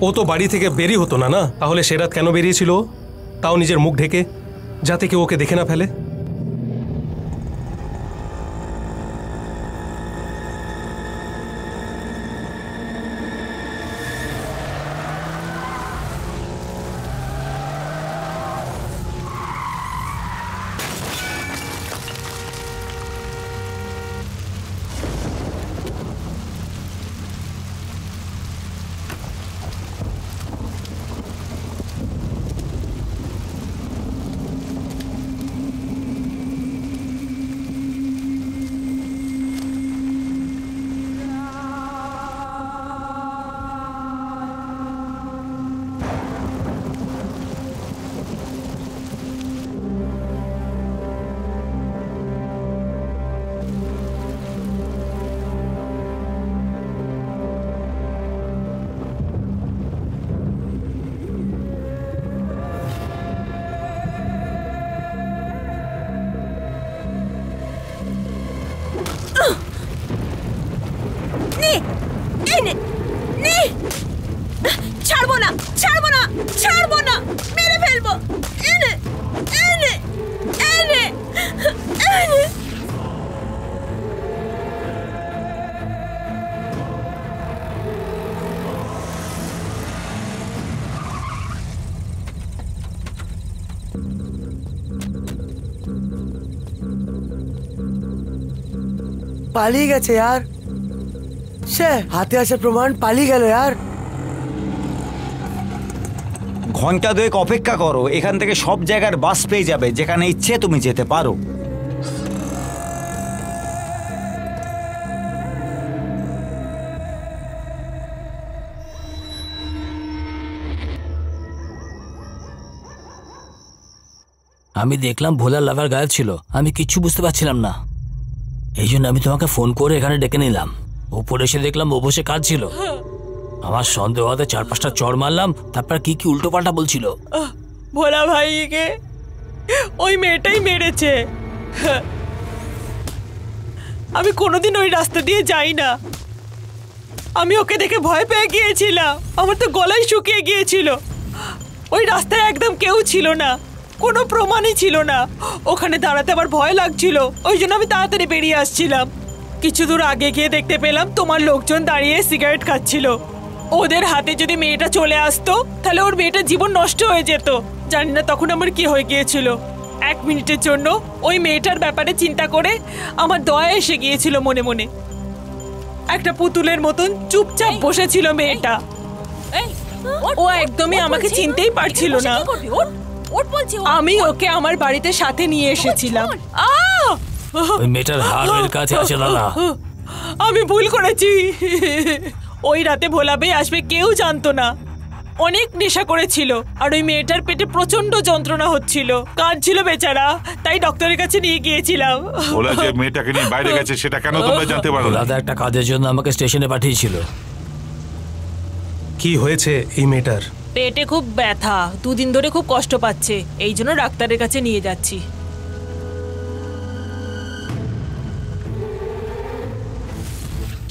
ও তো বাড়ি থেকে বেরিয়ে হতো না, না তাহলে সে রাত কেন বেরিয়েছিল? তাও নিজের মুখ ঢেকে, যাতে কেউ ওকে দেখে না ফেলে। ছাড়বো না, ছাড়বো না, ছাড়বো না, মেরে ফেলবো। এনে এনে এনে এনে। পালিয়ে গেছে यार। সে হাতে আসে প্রমাণ, পালিয়ে গেল यार। ঘন্টা দুয়েক অপেক্ষা করো, এখান থেকে সব জায়গার বাস পেয়ে যাবে, যেখানে ইচ্ছে তুমি যেতে পারো। আমি দেখলাম ভোলার লাভার গায়েব ছিল, আমি কিচ্ছু বুঝতে পারছিলাম না, এই জন্য আমি তোমাকে ফোন করে এখানে ডেকে নিলাম। উপরে এসে দেখলাম ও বসে কাঁদছিল। আমার সন্দেহ হতে 4-5টা চড় মারলাম, তারপর কি কি উল্টো পাল্টা বলছিল। ভোলা ভাইকে ওই মেয়েটাই মেরেছে। আমি কোনোদিন ওই রাস্তা দিয়ে যাই না, আমি ওকে দেখে ভয় পেয়ে গিয়েছিলাম, আমার তো গলায় শুকিয়ে গিয়েছিল। ওই রাস্তায় একদম কেউ ছিল না, কোনো প্রমাণই ছিল না। ওখানে দাঁড়াতে আমার ভয় লাগছিল, ওই জন্য আমি তাড়াতাড়ি বেরিয়ে আসছিলাম। কিছু দূর আগে গিয়ে দেখতে পেলাম তোমার লোকজন দাঁড়িয়ে সিগারেট খাচ্ছিল। ওদের হাতে যদি মেয়েটা চলে আসতো তাহলে ওর মেয়েটার জীবন নষ্ট হয়ে যেত। জানি না তখন আমার কি হয়ে গিয়েছিল। 1 মিনিটের জন্য ওই মেয়েটার ব্যাপারে চিন্তা করে আমার দয়া এসে গিয়েছিল মনে মনে। একটা পুতুলের মতন চুপচাপ বসেছিল মেয়েটা। ও একদমই আমাকে চিনতেই পারছিল না। আমি ওকে আমার বাড়িতে সাথে নিয়ে এসেছিলাম। ওই মেয়েটার হাড়ের কাছে আছে দাদা। আমি ভুল করেছি। ওই রাতে ভোলা ভাই আসবে কেউ জানতো না। অনেক নেশা করেছিল আর ওই মেয়েটার পেটে প্রচন্ড যন্ত্রণা হচ্ছিল, কাঁদছিল বেচারা, তাই ডক্টরের কাছে নিয়ে গিয়েছিলাম। ভোলা যে মেয়েটাকে নিয়ে বাইরে গেছে সেটা কেন তোমরা জানতে পারো না? দাদা একটা কাজের জন্য আমাকে স্টেশনে পাঠিয়েছিল। কি হয়েছে এই মেয়েটার? পেটে খুব ব্যথা, 2 দিন ধরে খুব কষ্ট পাচ্ছে, এই জন্য ডাক্তারের কাছে নিয়ে যাচ্ছি।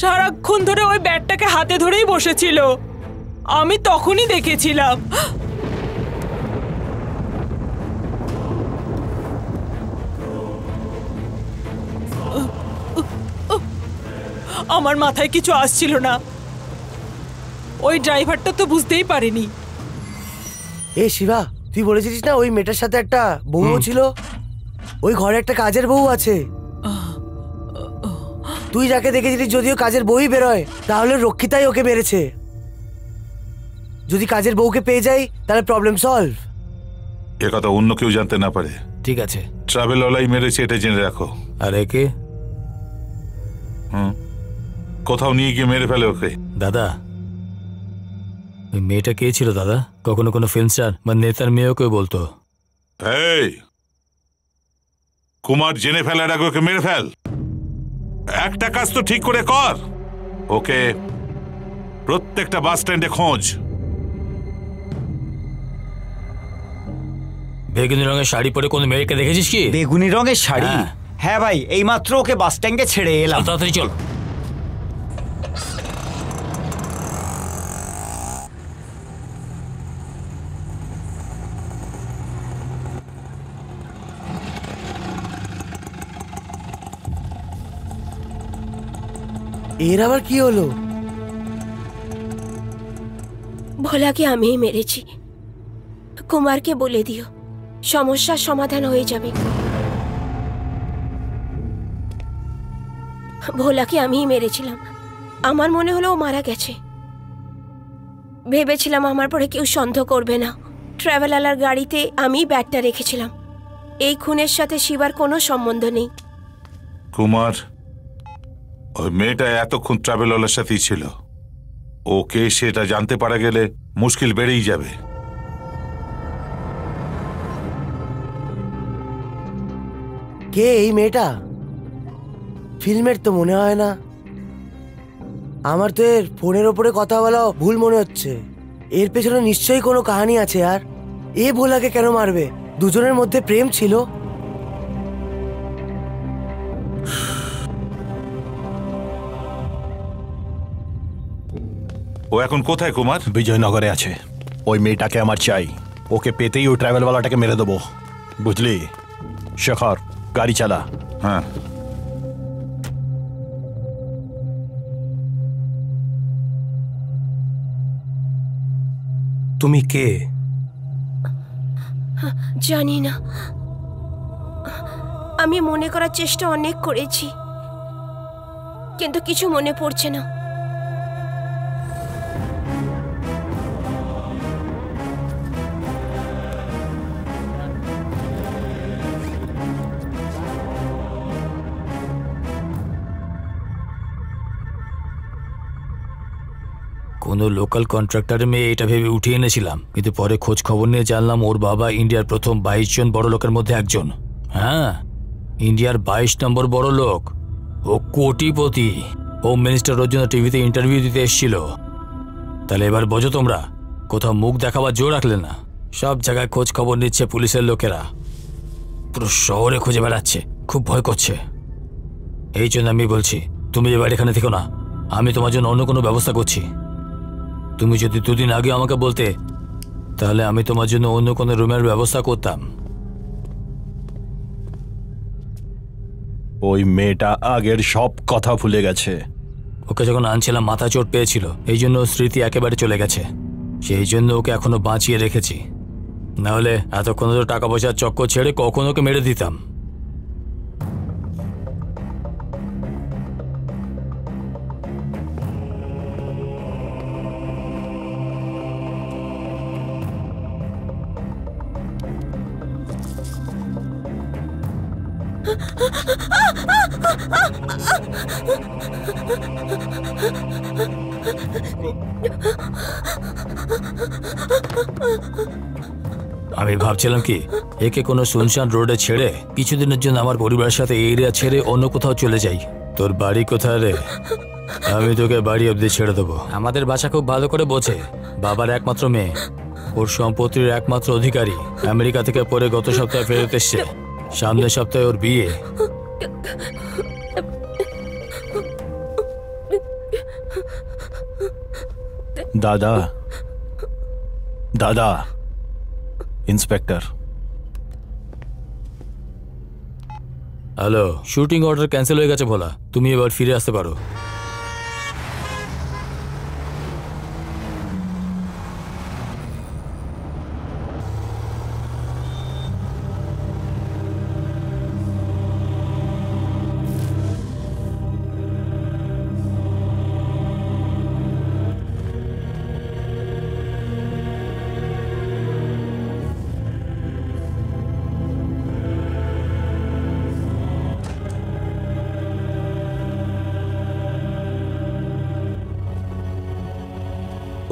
সারাক্ষণ ধরে ওই ব্যাটটাকে হাতে ধরেই বসেছিল, আমি তখনই দেখেছিলাম। আমার মাথায় কিছু আসছিল না। ওই ড্রাইভারটা তো বুঝতেই পারেনি। এ শিবা, তুই বলেছিস না ওই মেয়েটার সাথে একটা বউ ছিল? ওই ঘরে একটা কাজের বউ আছে। তুই যাকে দেখেছিলিস, যদিও কাজের বউই বেরোয়, তাহলে রক্ষিতাই ওকে মেরেছে। যদি কাজের বউকে পেয়ে যাই তাহলে প্রবলেম সলভ। এ কথা অন্য কেউ জানতে না পারে। ঠিক আছে, ট্রাভেল ওলাই মেরেছে, এটা জেনে রাখো। আর একে কোথাও নিয়ে গিয়ে মেরে ফেলে ওকে। দাদা, ওই মেয়েটা কে ছিল দাদা? কখনো কোনো ফিল্ম স্টার বা নেতার মেয়েও কেউ বলতো। এই কুমার, জেনে ফেলার আগে ওকে মেরে ফেল। একটা কাজ তো ঠিক করে কর, ওকে প্রত্যেকটা বাস স্ট্যান্ডে খোঁজ। বেগুনি রঙের শাড়ি পরে কোনো মেয়েকে দেখেছিস কি? বেগুনি রঙের শাড়ি? হ্যাঁ ভাই, এইমাত্র ওকে বাস স্ট্যান্ডে ছেড়ে এলাম। তাড়াতাড়ি চল। এর আবার কি হলো? ভোলাকে আমিই মেরেছি। কুমারকে বলে দিও, সমস্যার সমাধান হয়ে যাবে। ভোলাকে আমিই মেরেছিলাম। আমার মনে হলো ও মারা গেছে। ভেবেছিলাম আমার পরে কেউ সন্দেহ করবে না। ট্রাভেলার গাড়িতে আমিই ব্যাগটা রেখেছিলাম। এই খুনের সাথে শিবার কোনো সম্বন্ধ নেই। কুমার, ওই মেয়েটা এতক্ষণ ট্রাভেলওয়ালার সাথেই ছিল। ওকে সেটা জানতে পারা গেলে মুশকিল বেড়েই যাবে। কে এই মেয়েটা? ফিল্মের তো মনে হয় না। আমার তো এর ফোনের ওপরে কথা বলা ভুল মনে হচ্ছে। এর পেছনে নিশ্চয়ই কোনো কাহিনী আছে। আর এ ভোলাকে কেন মারবে? দুজনের মধ্যে প্রেম ছিল। ও এখন কোথায় কুমার? বিজয়নগরে আছে। ওই মেয়েটাকে আমার চাই। ওকে পেতেই ওই ট্রাভেলওয়ালাটাকে মেরে দেবো, বুঝলি? শেখর, গাড়ি চালা। হ্যাঁ। তুমি কে? জানি না। আমি মনে করার চেষ্টা অনেক করেছি, কিন্তু কিছু মনে পড়ছে না। কোনো লোকাল কন্ট্রাক্টরের মেয়ে এটা ভেবে উঠিয়ে এনেছিলাম, কিন্তু পরে খোঁজ খবর নিয়ে জানলাম ওর বাবা ইন্ডিয়ার প্রথম 22 জন বড় লোকের মধ্যে একজন। হ্যাঁ, ইন্ডিয়ার 22 নম্বর বড় লোক। ও কোটিপতি। হোম মিনিস্টার ওর জন্য টিভিতে ইন্টারভিউ দিতে এসেছিল। তাহলে এবার বোঝো তোমরা, কোথাও মুখ দেখাবার জোর রাখলে না। সব জায়গায় খোঁজ খবর নিচ্ছে পুলিশের লোকেরা। পুরো শহরে খুঁজে বেড়াচ্ছে। খুব ভয় করছে। এই জন্য আমি বলছি, তুমি এবার এখানে থেকো না। আমি তোমার জন্য অন্য কোনো ব্যবস্থা করছি। তুমি যদি দুদিন আগে আমাকে বলতে, তাহলে আমি তোমার জন্য অন্য কোনো রুমের ব্যবস্থা করতাম। ওই মেয়েটা আগের সব কথা ভুলে গেছে। ওকে যখন আনছিলাম মাথা চোট পেয়েছিল, এই জন্য স্মৃতি একেবারে চলে গেছে। সেই জন্য ওকে এখনো বাঁচিয়ে রেখেছি। নাহলে এতক্ষণ তো টাকা পয়সার চক্কর ছেড়ে কখন ওকে মেরে দিতাম। আমি ভাবছিলাম কি, একে কোনো শুনশান রোডে ছেড়ে কিছুদিনের জন্য আমার পরিবারের সাথে এই এরিয়া ছেড়ে অন্য কোথাও চলে যাই। তোর বাড়ি কোথায় রে? আমি তোকে বাড়ি অবধি ছেড়ে দেবো। আমাদের বাসা খুব ভালো করে বোঝে। বাবার একমাত্র মেয়ে, ওর সম্পত্তির একমাত্র অধিকারী। আমেরিকা থেকে পরে গত সপ্তাহে ফেরত এসছে। সামনের সপ্তাহে ওর বিয়ে। দাদা, দাদা, inspector. Hello, shooting order cancel হয়ে গেছে ভোলা। তুমি এবার ফিরে আসতে পারো।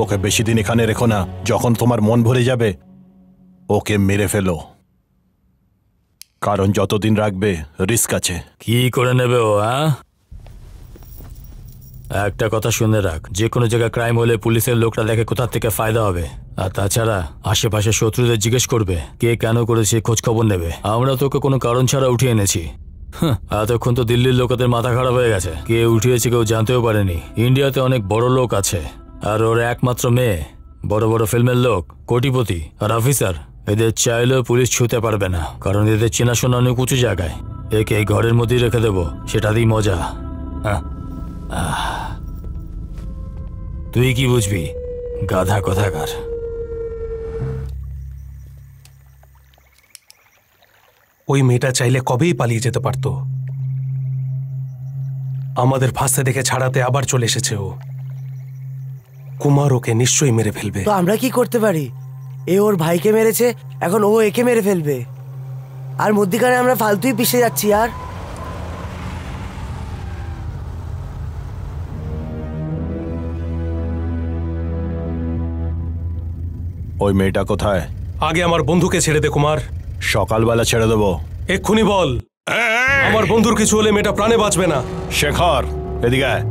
ওকে বেশি দিন এখানে রেখো না, যখন তোমার মন ভরে যাবে ওকে মেরে ফেলো, কারণ যতদিন রাখবে রিস্ক আছে। কি করে নেবে ও? হ্যাঁ, একটা কথা শুনে রাখ, যে কোনো জায়গায় ক্রাইম হলে পুলিশের লোকরা দেখে কোথা থেকে ফায়দা হবে, আর তাছাড়া আশেপাশে শত্রুদের জিজ্ঞেস করবে কে কেন করেছে, খোঁজ খবর নেবে। আমরা তোকে কোনো কারণ ছাড়া উঠিয়ে এনেছি। এতক্ষণ তো দিল্লির লোকেদের মাথা খারাপ হয়ে গেছে, কে উঠিয়েছে কেউ জানতেও পারেনি। ইন্ডিয়াতে অনেক বড় লোক আছে, আর ওর একমাত্র মেয়ে বড় বড় ফিল্মের লোক, কোটিপতি আর অফিসার। এদের চাইলেও পুলিশ ছুঁতে পারবে না, কারণ এদের চেনাশোনা অনেক উঁচু জায়গায়। একে এই ঘরের মধ্যেই রেখে দেবো, সেটাতেই মজা। তুই কি বুঝবি, গাধা কোথাকার। ওই মেয়েটা চাইলে কবেই পালিয়ে যেতে পারত। আমাদের ফাঁসতে দেখে ছাড়াতে আবার চলে এসেছে ও। কুমার ওকে নিশ্চয়ই মেরে ফেলবে। তো আমরা কি করতে পারি? এ ওর ভাইকে মেরেছে, এখন ও একে মেরে ফেলবে, আর মধ্যিখানে আমরা ফালতুই পিষে যাচ্ছি। আর ওই মেয়েটা কোথায়? আগে আমার বন্ধুকে ছেড়ে দে কুমার। সকালবেলা ছেড়ে দেবো। এক্ষুনি বল, আমার বন্ধুর কিছু হলে মেয়েটা প্রাণে বাঁচবে না। শেখর, এদিকে আয়।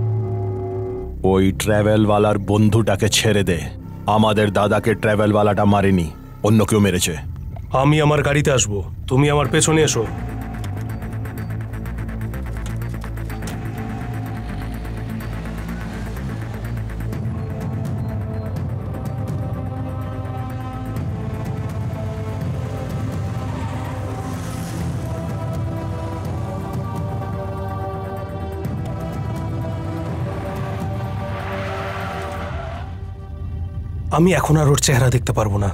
ওই ট্রাভেলওয়ালার বন্ধুটাকে ছেড়ে দে। আমাদের দাদাকে ট্রাভেলওয়ালাটা মারেনি, অন্য কেউ মেরেছে। আমি আমার গাড়িতে আসবো, তুমি আমার পেছনে এসো। আমি এখন আর ওর চেহারা দেখতে পারবো না।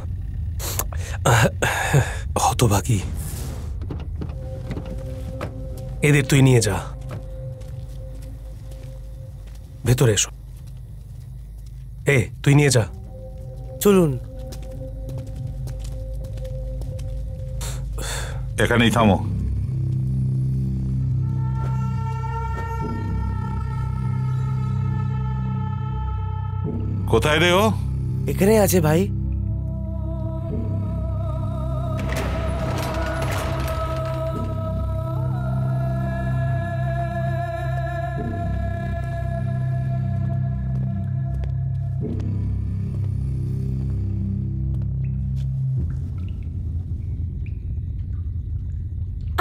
হতভাগী। এদের তুই নিয়ে যা, ভেতরে এসো। তুই নিয়ে যা। চলুন। এখানেই থামো। কোথায় রে ও? এখানে আছে ভাই।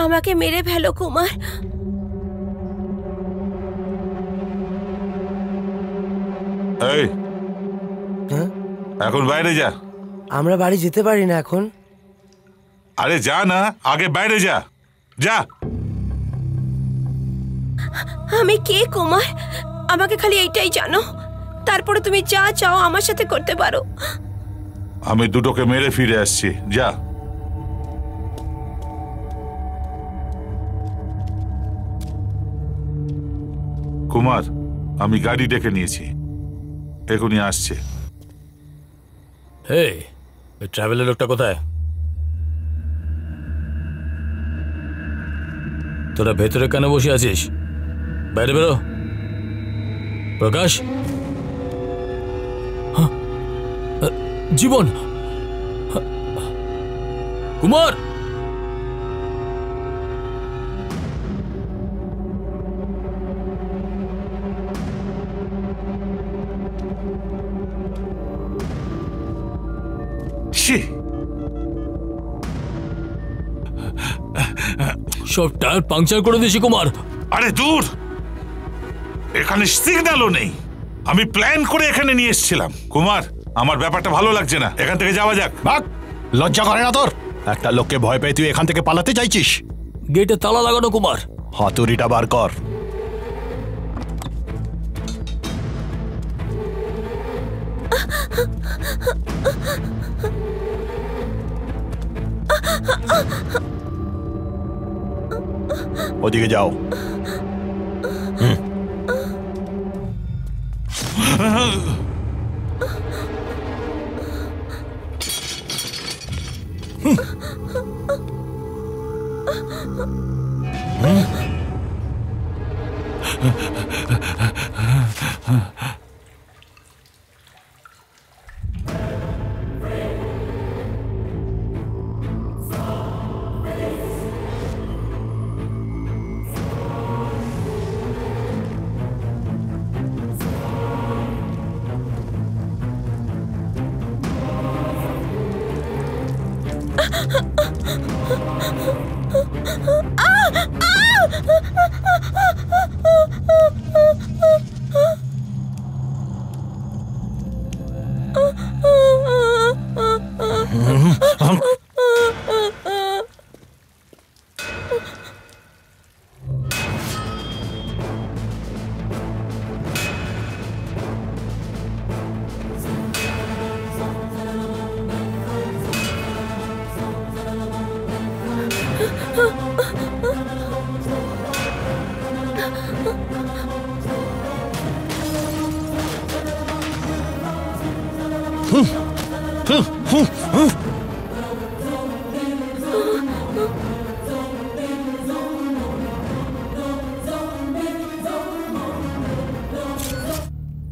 আমাকে মেরে ফেলো কুমার। এই, এখন বাইরে যা। আমরা বাড়ি যেতে পারি না এখন। আরে যা না, আগে বাইরে যা, যা। আমি কে কুমার? আমাকে খালি এইটাই জানো, তারপরে তুমি যা চাও আমার সাথে করতে পারো। আমি দুটোকে মেরে ফিরে আসছি, যা। কুমার, আমি গাড়ি ডেকে নিয়েছি, এখনই আসছে। এই ট্রাভেলের লোকটা কোথায়? তোরা ভেতরে কেন বসে আছিস? বাইরে বেরো। প্রকাশ, জীবন, কুমার, সব টায়ার পাংচার করে দিয়েছি কুমার। আরে দূর, এখানে সিগন্যালও নেই। আমি প্ল্যান করে এখানে নিয়ে এসেছিলাম। কুমার, আমার ব্যাপারটা ভালো লাগছে না, এখান থেকে যাওয়া যাক। ভাগ, লজ্জা করে না তোর? একটা লোককে ভয় পেয়ে তুই এখান থেকে পালাতে চাইছিস? গেটে তালা লাগানো কুমার। হাতুড়িটা বার কর। ওদিকে যাও।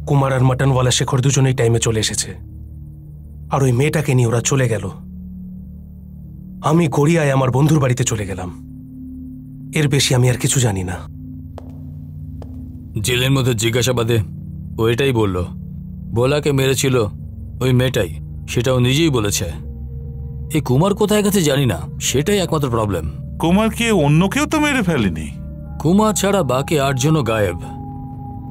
কুমার আর মটনওয়ালা শেখর দুজনেই টাইমে চলে এসেছে, আর ওই মেয়েটাকে নিয়ে ওরা চলে গেল। আমি গড়িয়ায় আমার বন্ধুর বাড়িতে চলে গেলাম। এর বেশি আমি আর কিছু জানি না। জেলের মধ্যে জিজ্ঞাসাবাদে ও এটাই বলল, ভোলাকে মেরেছিল ওই মেয়েটাই, সেটাও নিজেই বলেছে। এই কুমার কোথায় গেছে জানি না, সেটাই একমাত্র প্রবলেম। কুমারকে অন্য কেউ তো মেরে ফেলেনি। কুমার ছাড়া বাকি 8 জনও গায়েব।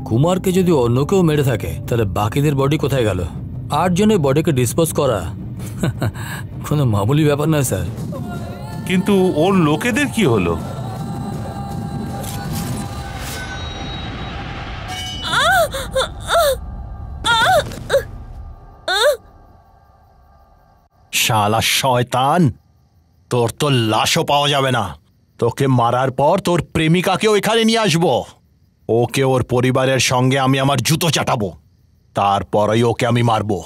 কুমারকে যদি অন্য কেউ মেরে থাকে তাহলে বাকিদের বডি কোথায় গেল? 8 জনের বডিকে ডিসপোজ করা কোনো মামুলি ব্যাপার নয় স্যার। কিন্তু ওর লোকেদের কি হলো? শালা শয়তান, তোর তো লাশও পাওয়া যাবে না। তোকে মারার পর তোর প্রেমিকাকেও এখানে নিয়ে আসবো। ওকে ওর পরিবারের সঙ্গে আমি আমার জুতো চাটাবো, তারপরেই ওকে আমি মারবো।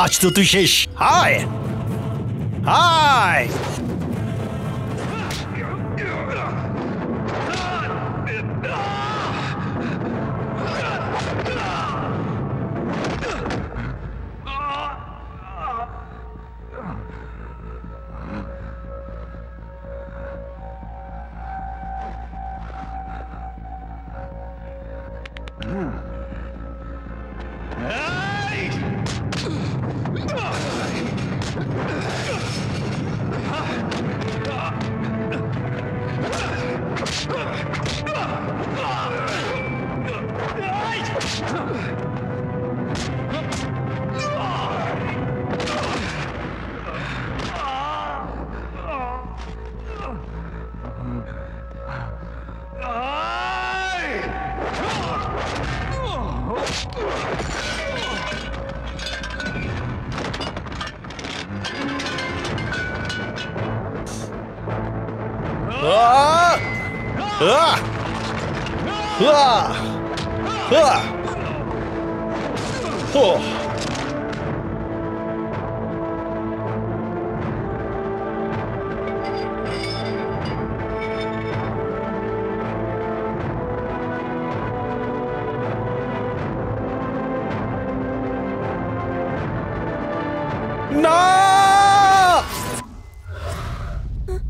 आज तो तू शेष। हाय हाय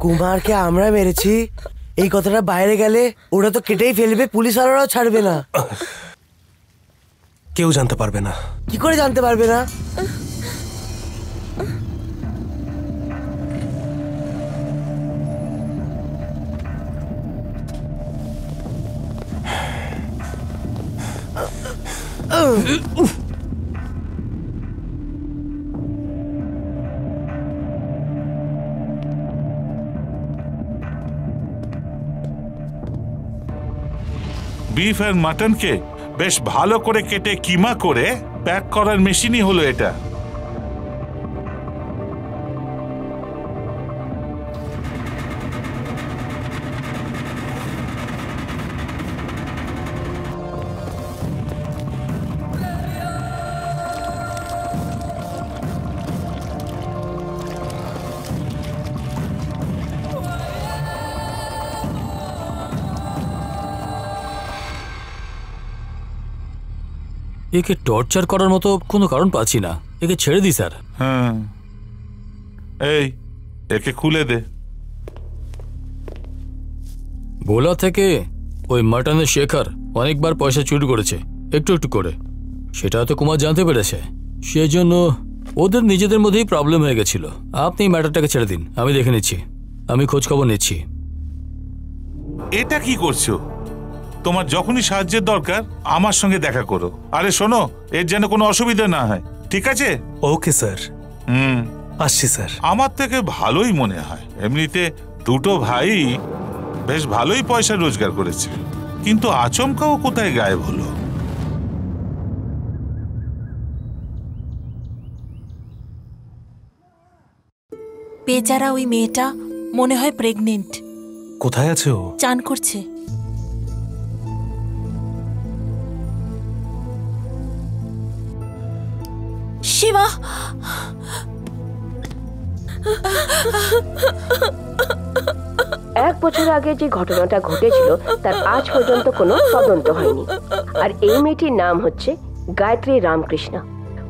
কুমারকে আমরা মেরেছি এই কথাটা বাইরে গেলে ওরা তো কেটেই ফেলবে, পুলিশ আলারাও ছাড়বে না। কেউ জানতে পারবে না। কি করে জানতে পারবে না? বিফ আর মাটনকে বেশ ভালো করে কেটে কিমা করে প্যাক করার মেশিনই হলো এটা। একে টর্চার করার মতো কোনো কারণ পাচ্ছি না, একে ছেড়ে দিই স্যার। হ্যাঁ, এই একে খুলে দে। ভোলা থেকে ওই মাটনের শেখর অনেকবার পয়সা চুরি করেছে, একটু একটু করে। সেটা তো কুমার জানতে পেরেছে, সেজন্য ওদের নিজেদের মধ্যেই প্রবলেম হয়ে গেছিল। আপনি ম্যাটারটাকে ছেড়ে দিন, আমি দেখে নিচ্ছি, আমি খোঁজ খবর নিচ্ছি। এটা কি করছো? তোমার যখনই সাহায্যের দরকার আমার সঙ্গে দেখা করো। আরে শোনো, এর যেন কোনো অসুবিধা না হয়, ঠিক আছে? Okay sir. আসছি স্যার। আমার থেকে ভালোই মনে হয়। এমনিতে দুটো ভাই বেশ ভালোই পয়সা রোজগার করেছে, কিন্তু আচমকাও কোথায় গায়েব হলো? বেচারা ওই মেয়েটা মনে হয় প্রেগনেন্ট। কোথায় আছে ও? চান করছে। শিবা, এক বছর আগে যে ঘটনাটা ঘটেছিল তার আজ পর্যন্ত কোনো তদন্ত হয়নি। আর এই মেয়েটির নাম হচ্ছে গায়ত্রী রামকৃষ্ণ।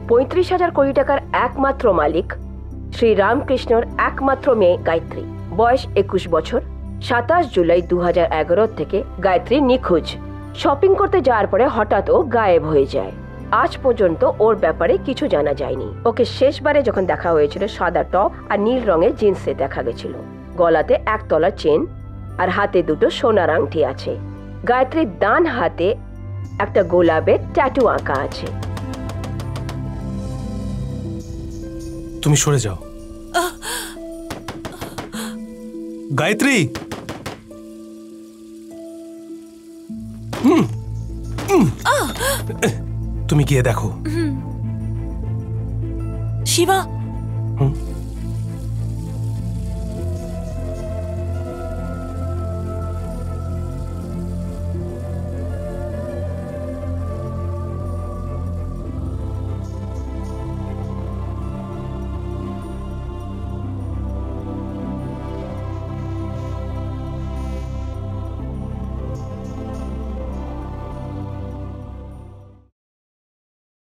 35,000 কোটি টাকার একমাত্র মালিক শ্রী রামকৃষ্ণর একমাত্র মেয়ে গায়ত্রী। বয়স 21 বছর। 27 জুলাই 2011 থেকে গায়ত্রী নিখোঁজ। শপিং করতে যাওয়ার পরে হঠাৎ ও গায়েব হয়ে যায়। আজ পর্যন্ত ওর ব্যাপারে কিছু জানা যায়নি। ওকে শেষবারে যখন দেখা হয়েছিল সাদা টপ আর নীল রঙের জিন্সে দেখা গেছিল। গলাতে 1 তলার চেন আর হাতে 2টো সোনার আংটি আছে। গায়ত্রীর ডান হাতে একটা গোলাপের ট্যাটু আঁকা আছে। তুমি সরে যাও। গায়ত্রী, আহ! তুমি গিয়ে দেখো। শিবা,